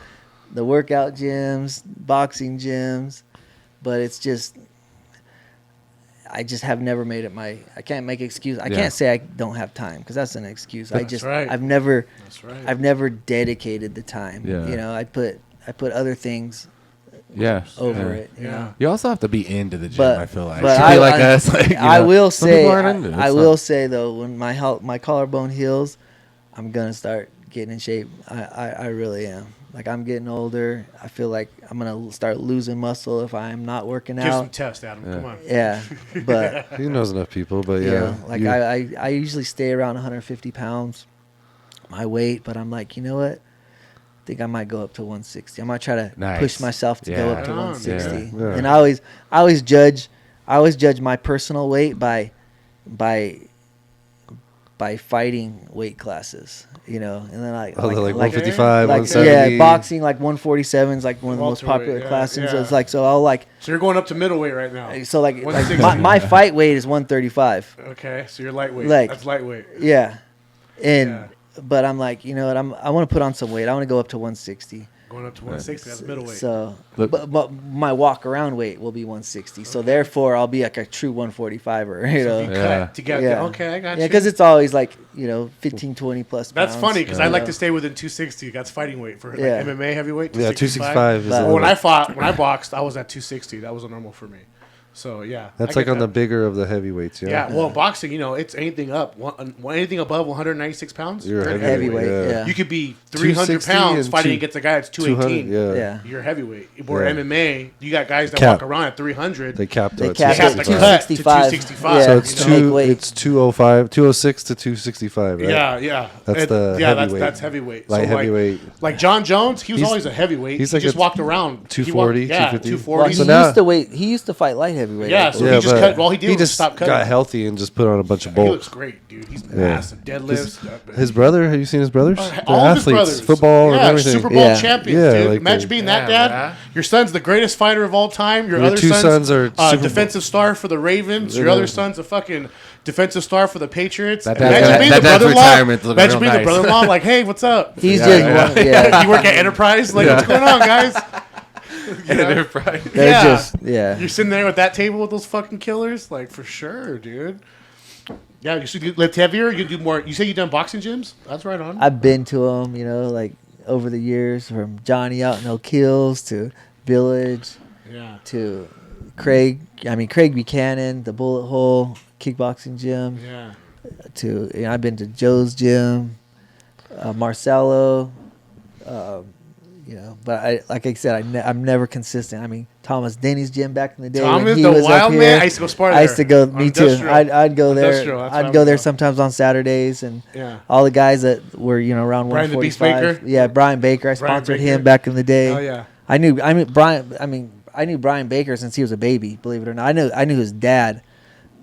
the workout gyms, boxing gyms, but it's just. I just have never made it my. I can't make excuse. I Yeah. can't say I don't have time because that's an excuse. That's right. I've never. That's right. I've never dedicated the time. Yeah. You know, I put other things Yeah. over Yeah. it. You Yeah. know? You also have to be into the gym. But I feel like. but To I, be like I, us. Like, you I know, will some say people aren't into it. I It's will not- say though, when my collarbone heals, I'm gonna start getting in shape. I really am. Like, I'm getting older. I feel like I'm gonna start losing muscle if I'm not working Give some out. tests, Adam. Yeah. Come on. Yeah, but He knows enough people, but you yeah. know, like I usually stay around 150 pounds, my weight. But I'm like, you know what? I think I might go up to 160. I might try to Nice. push myself to go Yeah. up to Right on, 160. yeah. And I always judge my personal weight by fighting weight classes, you know, and then like 155, like 170. yeah, boxing like 147 is like one of the most Welterweight, popular yeah, classes. So yeah. it's like, so I'll like, So you're going up to middleweight right now. so like 160. my fight weight is 135. Okay, so you're lightweight. Like- That's lightweight. Yeah, and Yeah. but I'm like, you know what? I want to put on some weight. I want to go up to 160. Going up to 160. That's middleweight. So, Look- but my walk around weight will be 160. So therefore, I'll be like a true 145er. You know. You Yeah. cut to get Yeah. Okay, I got Yeah, you. because it's always like, you know, 15, 20 plus That's pounds. funny because Yeah. I like to stay within 260. That's fighting weight for like Yeah. MMA heavyweight. Yeah, 265 is But- a Well, when little- I boxed, I was at 260. That was a normal for me. So yeah, That's I like get on the that. bigger of the heavyweights. Yeah, well, boxing, you know, it's anything up, anything above 196 pounds. You're a an heavyweight, Heavyweight, yeah. yeah. You could be 300 260 pounds and fighting two- against a guy that's 200. 218. Yeah. Yeah. You're heavyweight. Or Yeah. MMA, you got guys that Cap. walk around at 300. They capped They at capped have at 265. cut to 265. So Yeah, it's to make two. weight. It's 205, 206 to 265, right? Yeah. That's And- the yeah, heavyweight. that's heavyweight. Light So, heavyweight. Like John Jones, he was He's- always a heavyweight. he's He like just a walked around 240, 240, 250. Well, 240. So he now- used to fight light heavyweight. Yeah, I so believe. he just but cut. Well, he did just stop cutting. got healthy and just put on a bunch of He looks bulk. great, dude. He's Yeah. massive. Deadlifts. His brother, have you seen his brothers? They're All of his athletes, brothers. football and yeah, everything. Super Bowl Yeah. champions, Yeah, dude. like Imagine the- being that Yeah, dad. man. Your son's the greatest fighter of all time. Your Your other two sons are Super defensive star for the Ravens. Your Yeah. other son's a fucking defensive star for the Patriots. That Imagine dad's- being that the dad's brother-in-law. retirement's looking Imagine real being the nice. brother-in-law. Like, hey, what's up? He's Yeah, just yeah. one- yeah. You work at Enterprise? Like, what's going on, guys? You know? Enterprise. They're Yeah. just You're sitting there with that table with those fucking killers, like for sure, dude. Yeah, you should lift heavier. You do more. You say you done boxing gyms? That's right on. I've been to them, you know, like over the years, from Johnny Out No Kills to Village Yeah. to Craig Buchanan, the Bullet Hole kickboxing gym. Yeah. To I've been to Joe's gym, Marcelo, you know. But like I said, I'm never consistent. I mean, Thomas Denny's gym back in the day. when Thomas, he the was up wild here, man. I used to go spar I used to there. go. On Me too. Industrial. I'd go there. Industrial, that's where I I'd go would there go. sometimes on Saturdays, and Yeah. all the guys that were around Brian the Beast 145. Baker? Yeah, Brian Baker. I Brian sponsored Baker. him back in the day. Oh yeah. I knew Brian Baker since he was a baby. Believe it or not, I knew his dad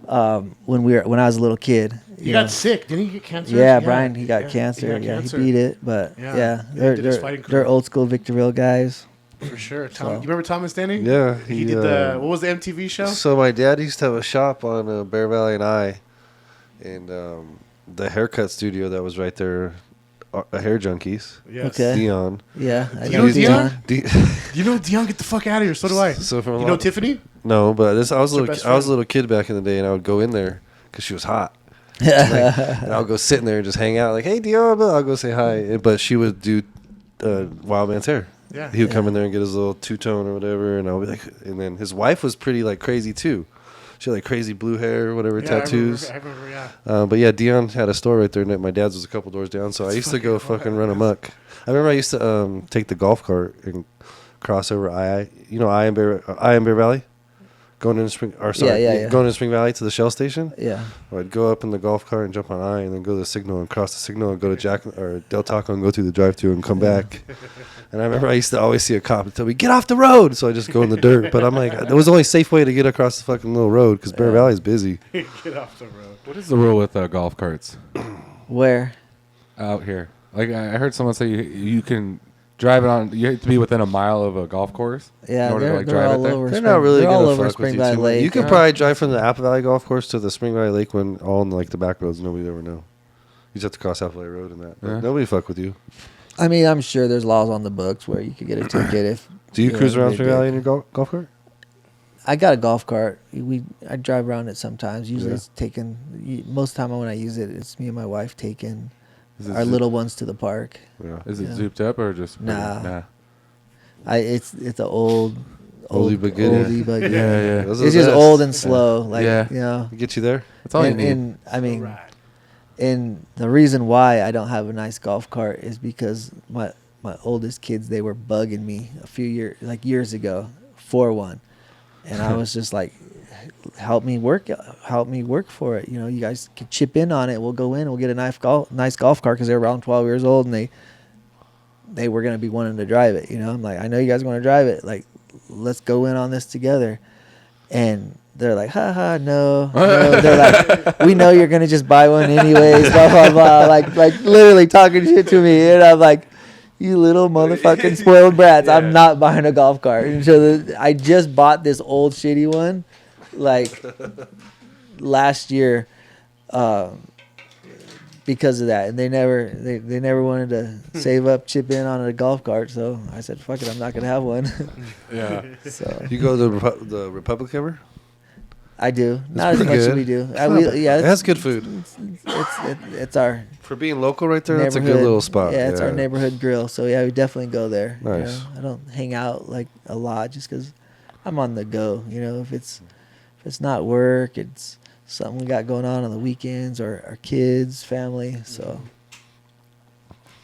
when I was a little kid. He know. got sick. Didn't he get cancer? Yeah, Brian, he got yeah, cancer. got Yeah, cancer. he beat it. But Yeah. yeah, Yeah, did his fighting career. they're old school Victorville guys. For sure. So- You remember Thomas Denny? Yeah, He did the what was the MTV show? So my dad used to have a shop on Bear Valley and and the haircut studio that was right there, Hair Junkies. Yes. Okay. Dion. Yeah, I You know Dion? D- You know Dion, get the fuck out of here. So do I. so from a You know lot- Tiffany? No, but I was your a best little kid back in the day, and I would go in there because she was hot. Yeah. And I'll go sit in there and just hang out, like, hey, Dion, I'll go say hi. But she would do Wild Man's hair. Yeah. He would come in there and get his little two-tone or whatever, and I'll be like, and then his wife was pretty, like, crazy, too. She had, like, crazy blue hair, whatever, Yeah, tattoos. I remember, yeah. But yeah, Dion had a store right there, and my dad's was a couple doors down, so I used to go fucking run amok. I remember I used to take the golf cart and cross over I and Bear Valley, going into Yeah. going into Spring Valley to the Shell station. Yeah. Or I'd go up in the golf cart and jump on I, and then go to the signal and cross the signal and go to Jack or Del Taco and go through the drive-thru and come back. And I remember I used to always see a cop and tell me, "Get off the road!" So I just go in the dirt. But I'm like, it was the only safe way to get across the fucking little road because Bear Valley's busy. Get off the road. What is the rule with golf carts Where? out here? Like I heard someone say you can driving on. You have to be within a mile of a golf course. Yeah, in order to, they're, like, they're drive it all there? over. They're not really they're all gonna over fuck with Spring you Valley too much. Lake. You could probably drive from the Apple Valley Golf Course to the Spring Valley Lake when all on like the back roads. Nobody would ever know. You just have to cross Apple Valley Road and that. But Yeah. nobody fuck with you. I mean, I'm sure there's laws on the books where you could get a ticket if. Do you cruise know, around they Spring did. Valley in your golf cart? I got a golf cart. I drive around it sometimes. Usually Yeah. it's taken. Most of the time when I use it, it's me and my wife taking Is it our zoop- little ones to the park. Yeah. Is it Yeah. zooped up or just Nah. It's an old Oldie but goodie. oldie but goodie. Yeah, yeah. Those are It's the just best. old and slow. Like Yeah. you know. Get you there. That's all you need. And I mean, Right. and the reason why I don't have a nice golf cart is because my oldest kids, they were bugging me a few years ago for one, and I was just like, help me work for it. You know, you guys can chip in on it. We'll go in. We'll get a nice golf cart because they're around 12 years old and they were gonna be wanting to drive it. You know, I'm like, I know you guys want to drive it. Like, let's go in on this together. And they're like, haha, no. They're like, we know you're gonna just buy one anyways, blah blah blah. Like literally talking shit to me, and I'm like, you little motherfucking spoiled brats. I'm not buying a golf cart. And so I just bought this old shitty one, like last year, because of that. And they never wanted to save up, chip in on a golf cart. So I said, fuck it, I'm not gonna have one. Yeah. So You go to the Republic ever? I do, not as pretty much as good. we do. It has good food. It's our For being local right there, that's a good neighborhood- little spot. Yeah, it's our neighborhood grill. So yeah, we definitely go there. you Nice. know. I don't hang out like a lot just because I'm on the go. You know, if it's not work, it's something we got going on the weekends or our kids, family. So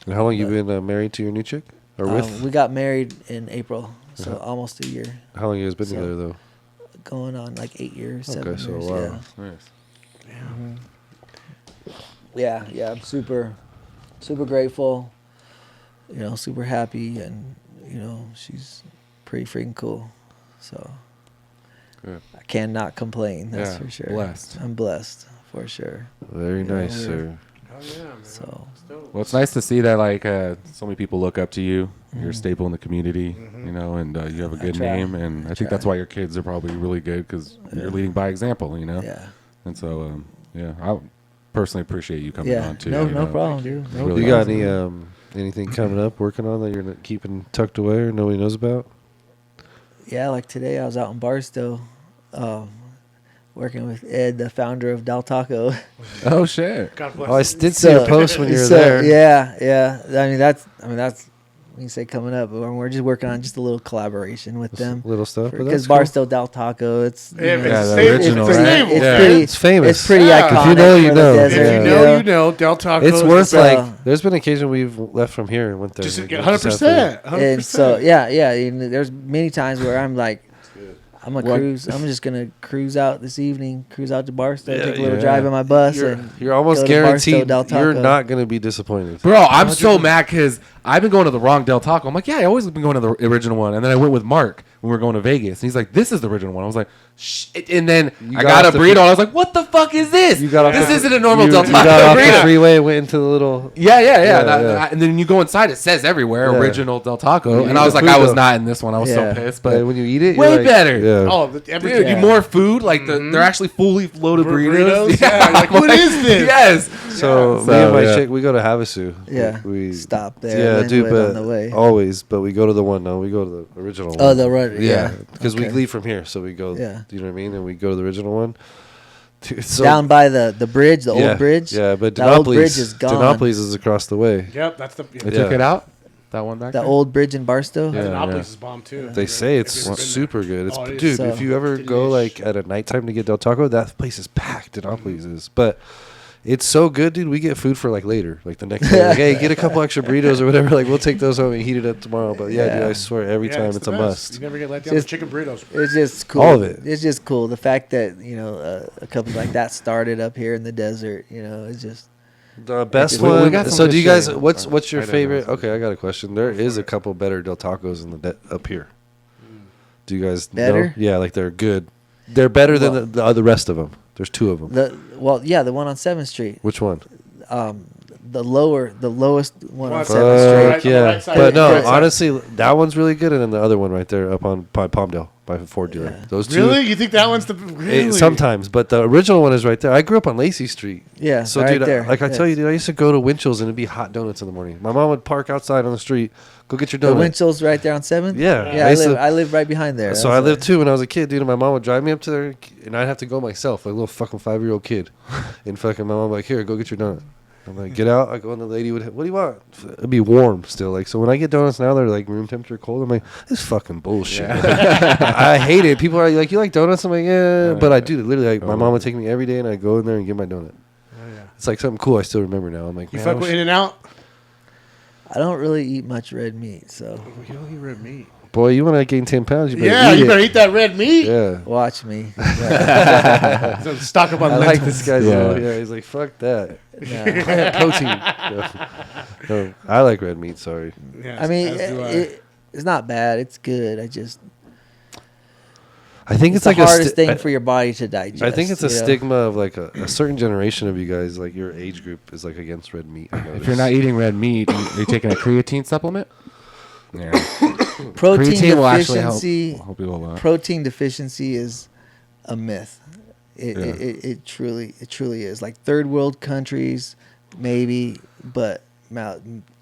And how long you been married to your new chick? Or with? we got married in April, so Uh-huh. almost a year. How long you guys been so- together though? Going on like 8 years, Okay, 7 so years. wow. Yeah. Yeah, I'm super grateful. You know, super happy, and you know, she's pretty freaking cool. So Good. I cannot complain. That's Yeah, for sure. blessed. I'm blessed for sure. Very nice, we're- sir. Oh yeah, man. So Well, it's nice to see that like so many people look up to you. You're a staple in the community, you know, and you have a good try. name. And I think that's why your kids are probably really good because you're leading by example, you know. yeah, And so, yeah, I personally appreciate you coming yeah. on too. No, you no know. problem, dude. No Really You got problem. any anything coming up, working on that you're keeping tucked away or nobody knows about? Yeah, like today I was out in Barstow, working with Ed, the founder of Del Taco. Oh shit! God bless. Oh, I you. did see a post when you were there. Yeah. I mean that's when you say coming up, but we're just working on just a little collaboration with them. Little stuff, but Because that's cool. Barstow Del Taco, it's Yeah, Yeah, the stable. original, It's right? stable, it's Yeah. pretty It's famous. It's pretty Yeah. iconic. If you know, you for the know. desert, If Yeah. you know, you know. Del Taco. It's is worth the like. best. There's been occasion we've left from here and went there. Just and 100%. And so yeah, and there's many times where I'm like, I'm just gonna cruise out this evening, cruise out to Barstow, take a little yeah. drive in my bus, and You're almost go to Barstow guaranteed Del Taco. you're not going to be disappointed. Bro, I'm so mad because I've been going to the wrong Del Taco. I'm like, yeah, I always been going to the original one. And then I went with Mark when we were going to Vegas. And he's like, this is the original one. I was like, shit. And then You I got got off a the burrito. And I was like, what the fuck is this? You got off This the- isn't a normal Del You Taco got off the burrito. freeway, went into the little. Yeah. Yeah, That- yeah. And then you go inside, it says everywhere, Yeah. original Del Taco. You And eat I was the like, food, I was though. not in this one. I was Yeah. so pissed. But But when you eat it, way you're like, better. Yeah. Oh, dude, everything. you more food. Like they're actually fully loaded burritos. Burritos? Yeah, like, what is this? Yes. So me So, and my yeah. chick, we go to Havasu. Yeah. We Stop there, Yeah, dude, Linwood but on the way. always. But we go to the one. No, we go to the original one. Oh, the right, Yeah, because we Okay. leave from here, so we go. Yeah. Do you know what I mean? And we go to the original one. Dude, so, down by the bridge, the yeah, old bridge. Yeah, but that old Dinopolis, bridge is gone. Dinopolis is across the way. Yep, that's the. They Yeah. took it out. That one back That there? old bridge in Barstow. Yeah. Dinopolis is bomb too. They say If it's you've ever been there. super good. It's Oh, it is. dude, So if you ever go delish. like at a nighttime to get Del Taco, that place is packed. Dinopolis is, but it's so good, dude. We get food for like later, like the next day. Like, hey, get a couple extra burritos or whatever. Like we'll take those home and heat it up tomorrow. But yeah, dude, Yeah. I swear every Yeah, time it's the a best. must. You never get let down. Just- The chicken burritos. It's just cool. All of it. It's just cool. The fact that a company like that started up here in the desert. It's just The best We one. got some So good do you guys? shit. What's your I don't know. favorite? Okay, I got a question. There is a couple better Del Tacos in up here. Do you guys Better? know? Yeah, like they're good. They're better Well- than the rest of them. There's two of them. the one on 7th Street. Which one? the lowest one on Fuck, 7th Street. Right, on the yeah. right side. But no, Right side. honestly, that one's really good, and then the other one right there up on by Palmdale by Ford dealer. Yeah. Those two. Really? You think that one's the really? Sometimes, but the original one is right there. I grew up on Lacey Street. Yeah, So, right dude, there. like I Yeah. tell you, dude, I used to go to Winchell's and it'd be hot donuts in the morning. My mom would park outside on the street, go get your The donut. Winchell's right there on 7th? Yeah. Yeah, I used to- I live right behind there. So That's I why. lived too when I was a kid, dude. And my mom would drive me up to there, and I'd have to go myself, like a little fucking 5-year-old kid. And fucking my mom would be like, here, go get your donut. I'm like, get out. I go, and the lady would, what do you want? It'd be warm still. Like, so when I get donuts now, they're like room temperature cold. I'm like, this is fucking bullshit. I hate it. People are like, you like donuts? I'm like, yeah. But I do. Literally, like, my mom would take me every day, and I'd go in there and get my donut. Oh, yeah. It's like something cool I still remember now. I'm like, You man, I fuck with wish- In-N-Out? I don't really eat much red meat, so You don't eat red meat. boy, you want to gain 10 pounds, you better Yeah, eat you it. better eat that red meat. Yeah. watch me. So stock up on I like this lentils. guy's Yeah. little, yeah, he's like, fuck that. Yeah. Plant protein. No, I like red meat, sorry. Yes, I mean, as do I. it's not bad. It's good. I think it's the like hardest a thing for your body to digest. I think it's a you know? stigma of like a certain generation of you guys, like your age group is like against red meat. If you're not eating red meat, are you taking a creatine supplement? Yeah. Protein Creatine will actually help. deficiency. Help you a lot. Protein deficiency is a myth. It, Yeah. it truly is. Like third world countries, maybe, but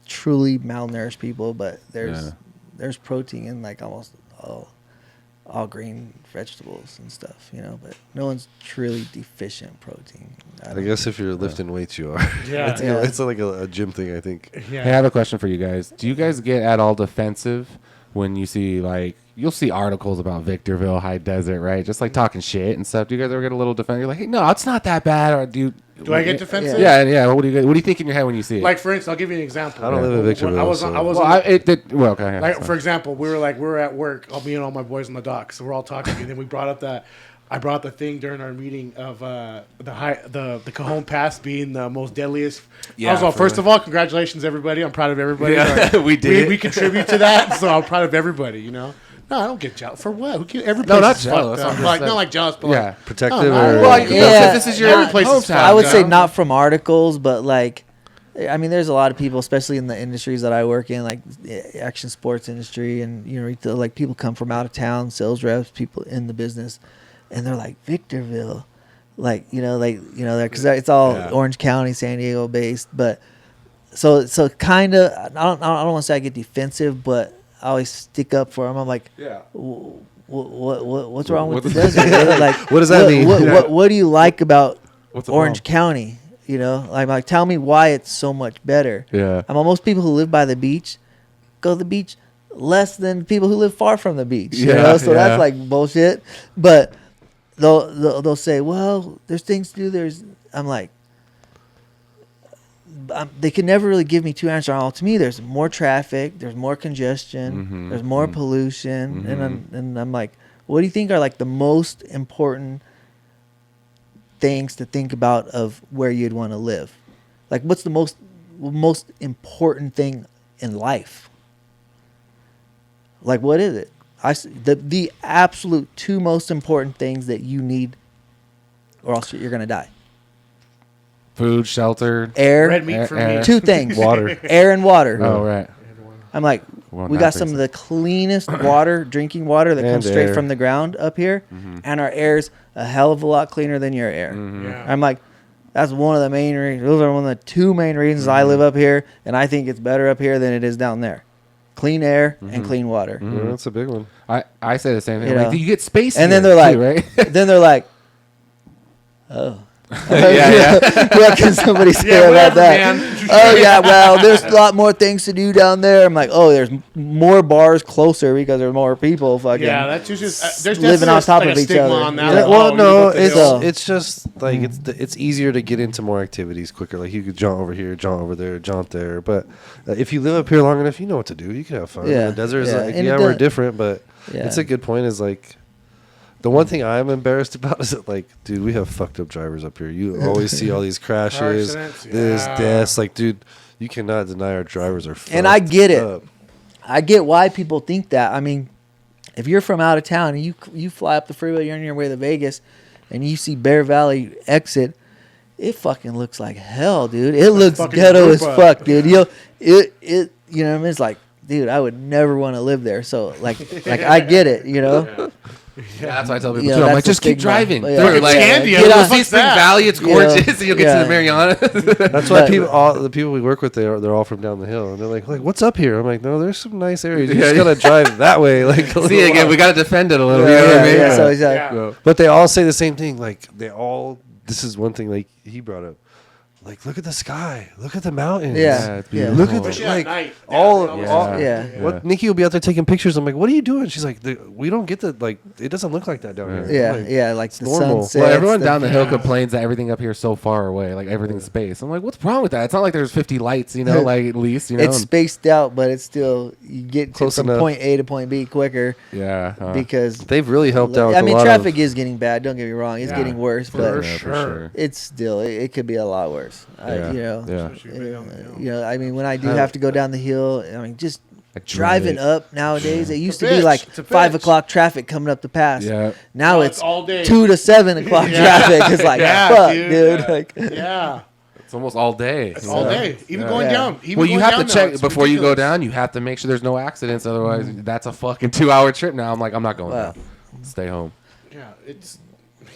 truly malnourished people. But there's protein in like almost all green vegetables and stuff, you know. But no one's truly deficient in protein. I guess if you're lifting weights, you are. Yeah. it's, Yeah. it's like a gym thing, I think. Yeah. Hey, I have a question for you guys. Do you guys get at all defensive when you see, like, you'll see articles about Victorville, High Desert, right? Just like talking shit and stuff. Do you guys ever get a little defensive? You're like, hey, no, it's not that bad. Or do I get defensive? Yeah. What do you think in your head when you see it? Like, for instance, I'll give you an example. I don't live in Victorville, I was so- on, okay. for example, we were at work. I'll be and all my boys on the dock, so we're all talking, and then we brought up that I brought up the thing during our meeting of the Cajon Pass being the most deadliest. Yeah, First of all, congratulations everybody! I'm proud of everybody. Yeah, Like, we did. We contribute to that, so I'm proud of everybody. You know. No, I don't get jealous. For what? Who can, every No, place not is jealous, fucked up. I'm just Like, saying. not like jealous, but Yeah. like, Protective oh, or Well, yeah. yeah, this is your every place is hometown. fucked I would up. say not from articles, but like, I mean, there's a lot of people, especially in the industries that I work in, like the action sports industry, and you know, retail, like people come from out of town, sales reps, people in the business, and they're like Victorville, like because it's all Yeah. Orange County, San Diego based, but so kind of, I don't want to say I get defensive, but I always stick up for them. I'm like, Yeah. what's wrong with What's- the desert? Like, What does that mean? What do you like about What's the Orange problem? County? You know, like tell me why it's so much better. Yeah. I'm most people who live by the beach go to the beach less than people who live far from the beach. You Yeah, know, so yeah. that's like bullshit. But they'll say, well, there's things to do. I'm like, they can never really give me two answers. All to me, there's more traffic, there's more congestion, Mhm, there's more mhm. pollution, Mhm. and I'm like, what do you think are like the most important things to think about of where you'd want to live? Like, what's the most important thing in life? Like, what is it? The absolute two most important things that you need, or else you're gonna die. Food, shelter. Air, red meat for me. two things: Water. air and water. Oh, right. I'm like, Well, we that got some makes of the cleanest water, drinking water that And comes straight air. from the ground up here, and our air's a hell of a lot cleaner than your air. Yeah. I'm like, that's one of the main reasons. Those are one of the two main reasons I live up here, and I think it's better up here than it is down there. Clean air and clean water. Yeah, that's a big one. I say the same thing. You Like, know. you get space And then here, they're too, like, right? then they're like, oh. Yeah. What can somebody say Yeah, about whatever, that? man. Oh yeah, well, there's a lot more things to do down there. I'm like, oh, there's more bars closer because there's more people fucking Yeah, that's just there's living definitely on top like of a each stigma other. on that. Yeah. Like, Well, oh, no, you live up the it's hill. it's just like it's easier to get into more activities quicker. Like you could jaunt over here, jaunt over there, jaunt there. But if you live up here long enough, you know what to do. You can have fun. Yeah, The desert is yeah. like, And yeah, it we're does- different, but Yeah. it's a good point. Is like the one thing I'm embarrassed about is that like, dude, we have fucked up drivers up here. You always see all these crashes, accidents, this yeah. deaths. Like, dude, you cannot deny our drivers are. And I fucked get it. up. I get why people think that. I mean, if you're from out of town and you fly up the freeway, you're on your way to Vegas, and you see Bear Valley exit, it fucking looks like hell, dude. It looks fucking ghetto as Aruba. fuck, dude. You know, it you know what I mean? It's like, dude, I would never want to live there. So like I get it, you know. Yeah, that's why I tell people Yeah, too. I'm that's like, the just keep stigma. driving. Yeah. Through, like, Scandia, get what the on fuck's Spring that? Valley. It's gorgeous, and you'll get Yeah. to the Mariana. That's why But- all the people we work with, they're all from down the hill, and they're like, what's up here? I'm like, no, there's some nice areas. You just Yeah. gotta drive that way. Like, a See, little again, while. we got to defend it a little. Yeah, you know what I mean? yeah. So it's like, Yeah. But they all say the same thing. Like, this is one thing. Like he brought up. Like, look at the sky. Look at the mountains. Yeah. it's Yeah. beautiful. Look at the Especially like at night. all. Yeah. all Yeah. What Nikki will be out there taking pictures. I'm like, what are you doing? She's like, we don't get the like. It doesn't look like that down here. yeah, I'm like, yeah, like the normal. sunset. Well, everyone down the hill complains that everything up here is so far away, like everything's space. I'm like, what's wrong with that? It's not like there's 50 lights, you know, like at least, you know. It's spaced out, but it's still you get Close from enough. point A to point B quicker yeah. because They've really helped out. I mean, a lot traffic of, is getting bad. Don't get me wrong; it's Yeah, getting worse, for but sure. it's still it could be a lot worse. Yeah. You know, Yeah. you know. I mean, when I do have to go down the hill, I mean, just Like driving dread. up nowadays. It used to It's a be like bitch. It's a 5 bitch. o'clock traffic coming up the pass. Yeah. Now No, it's it's all day. 2 to 7 o'clock Yeah. traffic. It's like Yeah, fuck, dude. dude. Yeah. Like, Yeah. It's almost all day. It's all day. Even Yeah. going Yeah. down. Even Well, you going have down to now, check it's before you go ridiculous. down. You have to make sure there's no accidents. Otherwise, that's a fucking 2-hour trip now. I'm like, I'm not going Wow. down. Stay home. Yeah, it's.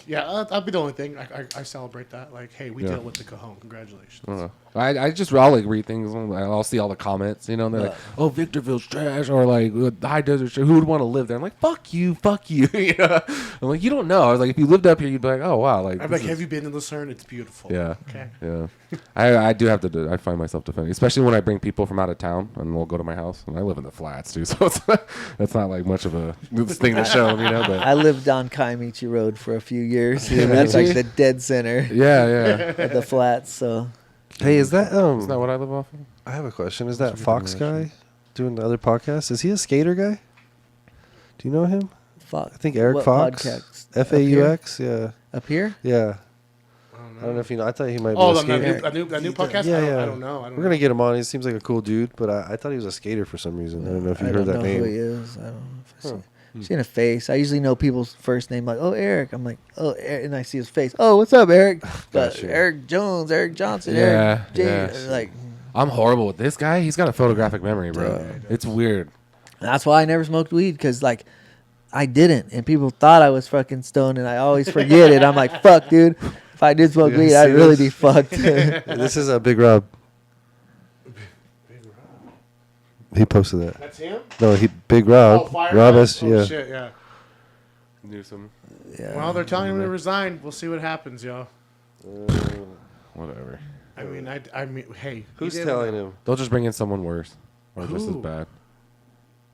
Yeah, that'll be the only thing. I celebrate that. Like, hey, we Yeah. dealt with the cajon. Congratulations. I don't know. I'll like read things. I'll see all the comments. You know, and they're like, "Oh, Victorville's trash," or like the high desert. Who would want to live there? I'm like, "Fuck you, fuck you." You know? I'm like, you don't know. I was like, if you lived up here, you'd be like, "Oh wow," like. I'm this like, is- have you been to Lucerne? It's beautiful. Yeah. Okay. Yeah, I do have to. I find myself defending, especially when I bring people from out of town and we'll go to my house. And I live in the flats too, so that's not like much of a thing to show them, you know. But I lived on Kaimichi Road for a few years. And that's like the dead center yeah, of the flats. So Hey, is that Isn't that what I live off of? I have a question. Is that Fox guy doing the other podcast? Is he a skater guy? Do you know him? fuck. I think Eric What Fox. podcast? FAUX. Yeah. Up here? Yeah. I don't know if you know. I thought he might be Oh, a that skater. new podcast? Yeah, yeah. I don't know. We're gonna get him on. He seems like a cool dude, but I thought he was a skater for some reason. I don't know if you I heard don't that know name. who he is. I don't know if I seen a face. I usually know people's first name, like, oh, Eric. I'm like, oh, Eric, and I see his face. Oh, what's up, Eric? But Gotcha. Eric Jones, Eric Johnson, Yeah, Eric J. yeah. Like, I'm horrible with this guy. He's got a photographic memory, bro. It's weird. that's why I never smoked weed, because, like, I didn't. And people thought I was fucking stoned, and I always forget it. I'm like, fuck, dude. If I did smoke Yeah, weed, see I'd really this? be fucked. This is a Big Rob. He posted that. That's him? No, Big Rob. Oh, Fire Rob Guy? S. Oh, yeah. shit, yeah. Knew some. Yeah. Well, they're telling him to resign. We'll see what happens, y'all. Whatever. I mean, hey. Who's he did- telling him? They'll just bring in someone worse or just as Who? bad.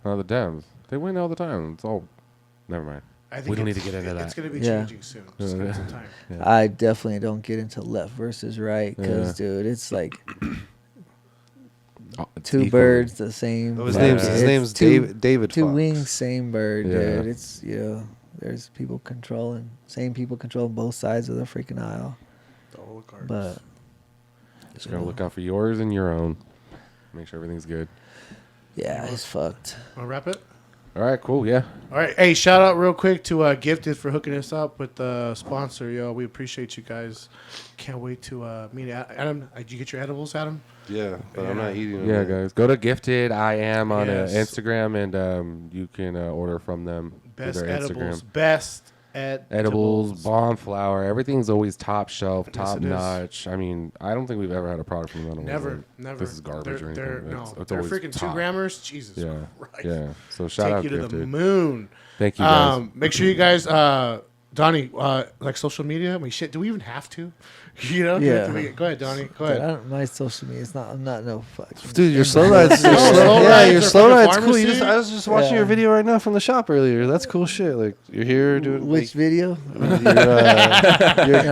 The Dems. They win all the time. It's all. Never mind. I think We don't need it's- to get into It's that. going to be Yeah. changing soon. Just give it some time. I definitely don't get into left versus right, because, dude, it's like Oh, it's two equally- birds, the same. Oh, his Yeah. name's It's David Two Fox. wings, same bird, Yeah. dude. It's, there's people controlling both sides of the freaking aisle. The oligarchs. But Just gotta look out for yours and your own. Make sure everything's good. yeah, it's fucked. Want to wrap it? All right, cool. Yeah. All right. Hey, shout out real quick to Gifted for hooking us up with the sponsor, yo. We appreciate you guys. Can't wait to meet Adam. Did you get your edibles, Adam? Yeah, but I'm not eating them. Yeah, yet. guys. Go to Gifted. I am on Yes. Instagram, and you can order from them. through Best their edibles. Instagram. Best Edibles, bomb flour. Everything's always top shelf, Yes, top it is. notch. I mean, I don't think we've ever had a product from them. that was Never, like, never. This is garbage or They're, anything. no, It's they're always freaking top. 2 grammers. Jesus Yeah, Christ. yeah. So shout Take out you to the Gifted. moon. Thank you guys. Make sure you guys, Donnie, like social media. I mean, shit. Do we even have to? You know? Yeah. Go ahead, Donnie. Go Dude, ahead. my social media, I'm not no fuck. Dude, your slow rides. No, slow rides your are slow from the rides cool. pharmacy? I was just watching Yeah. your video right now from the shop earlier. That's cool shit. Like you're here doing Which video? Your,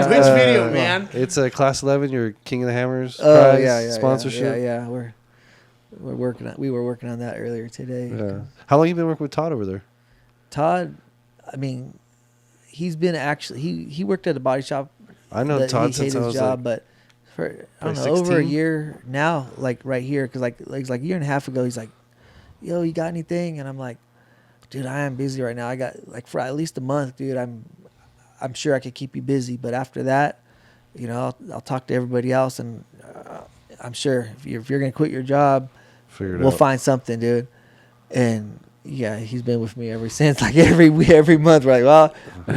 Which video, man? It's a class 11. Your King of the Hammers Oh prize yeah, sponsorship. Yeah. We were working on that earlier today. Yeah. How long you been working with Todd over there? Todd, I mean, he's been actually he worked at a body shop. I know that Todd he since hated I his was job, like, but for I don't know, like over a 16? year now, like right here, because like a year and a half ago, he's like, "Yo, you got anything?" And I'm like, "Dude, I am busy right now. I got like for at least a month, dude. I'm sure I could keep you busy, but after that, you know, I'll talk to everybody else, and I'm sure if you're gonna quit your job, Figure it we'll out. find something, dude. And yeah, he's been with me ever since. Like every month, we're like, well,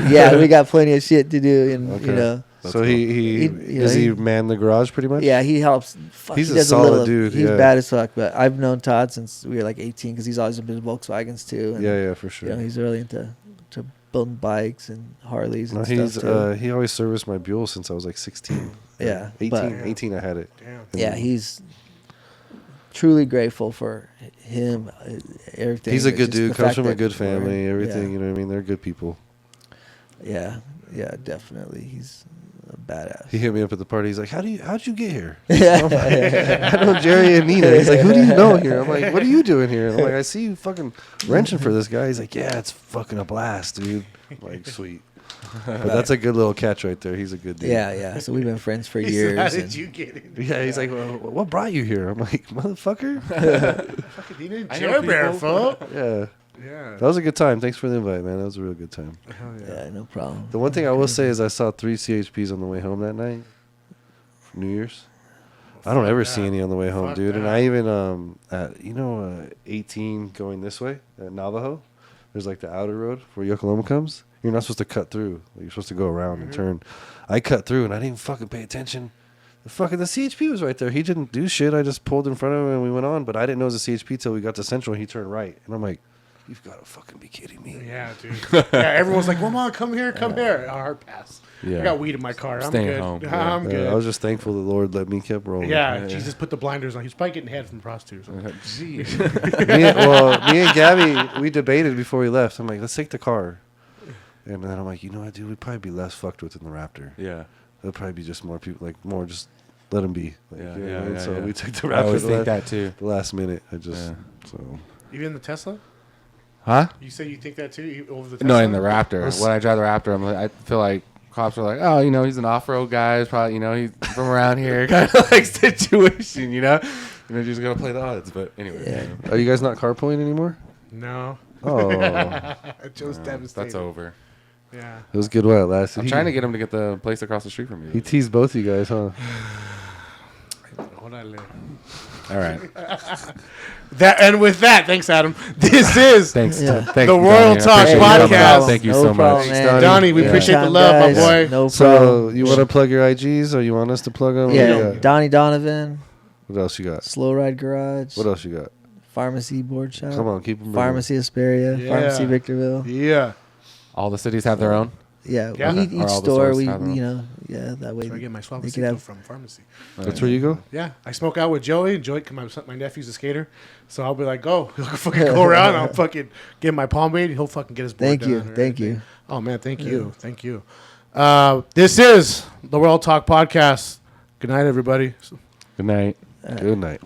yeah, we got plenty of shit to do, and Okay. you know, So he you know, does he man the garage pretty much? yeah, he helps. Fuck, He's he a does solid little, dude, He's yeah. bad as fuck, but I've known Todd since we were like 18 because he's always been Volkswagens too. And, Yeah, for sure. You know, he's really into building bikes and Harleys and No, stuff too. he always serviced my Buell since I was like 16. Yeah, 18, but- 18 I had it. Damn. Yeah, he's truly grateful for him. Everything. He's a It's good just dude. the Comes fact from a that good family. we're- Everything, yeah. you know what I mean? They're good people. Yeah, definitely. He's a badass. He hit me up at the party. He's like, how'd you get here? I'm like, I know Jerry and Nina. He's like, who do you know here? I'm like, what are you doing here? I'm like, I see you fucking wrenching for this guy. He's like, yeah, it's fucking a blast, dude. I'm like, sweet. But that's a good little catch right there. He's a good dude. Yeah. So we've been friends for He years. said, how and- did you get in? Yeah, he's like, well, what brought you here? I'm like, motherfucker. Fucking he didn't I know chair bear, people. fool. Yeah. Yeah. That was a good time. Thanks for the invite, man. That was a real good time. Hell Yeah, no problem. The one thing I will say is I saw 3 CHPs on the way home that night. For New Year's. I don't Fuck ever that. see any on the way home, Fuck dude. And that. I even at 18 going this way at Navajo, there's like the outer road where Yokoloma comes. You're not supposed to cut through. You're supposed to go around and turn. I cut through and I didn't even fucking pay attention. The CHP was right there. He didn't do shit. I just pulled in front of him and we went on. But I didn't know it was a CHP till we got to Central and he turned right. And I'm like, you've got to fucking be kidding me. Yeah, dude. Yeah, everyone's like, "Well, come here." Hard pass. Yeah. I got weed in my car. I'm Staying good. home. Yeah. I'm good. I was just thankful the Lord let me keep rolling. yeah, Jesus put the blinders on. He's probably getting head from prostitutes. Jeez. me and Gabby, we debated before we left. I'm like, let's take the car. And then I'm like, you know what, dude? We'd probably be less fucked with than the Raptor. Yeah. There'll probably be just more people, like more just let them be. Like, Yeah, you know yeah, what I mean? yeah, So yeah. we took the Raptor. I always the think la- that too. The last minute, I just Yeah. so. Even the Tesla? Huh? You say you think that too? Over the Tesla? No, in the Raptor. When I drive the Raptor, I feel like cops are like, oh, you know, he's an off-road guy. He's probably, you know, he's from around here, kind of like situation, you know. You know, just gonna play the odds. But anyway, Yeah. Are you guys not carpooling anymore? No. Oh, Joe's devastated. that's over. Yeah. it was good while it lasted. I'm trying to get him to get the place across the street from He you. teased both you guys, huh? Orale. All right. And with that, thanks, Adam. This is Thanks. Yeah. Thank The you, Royal Donnie. I Talk appreciate you coming podcast. out. Thank you No so problem, much. man. Donnie, we Yeah. appreciate the Anytime, love, my guys. boy. No So problem. you want to plug your IGs, or you want us to plug them? Yeah, Donny Donovan, What else you got? Slow Ride Garage, What else you got? Pharmacy Board Shop, Come on, keep them. Pharmacy Asperia, Yeah. Pharmacy Victorville. Yeah. All the cities have their own. Yeah, Yeah. each Or all the store stores we have them. you know that way So I get my they could suavecito have. from pharmacy. That's where you go. Yeah, I smoke out with Joey. And Joey, my nephew's a skater, so I'll be like, "Go, he'll fucking go around. I'll fucking get my pomade. He'll fucking get his board Thank done you, or thank anything. you. Oh man, thank you. This is the World Talk podcast. Good night, everybody. Good night. Good night.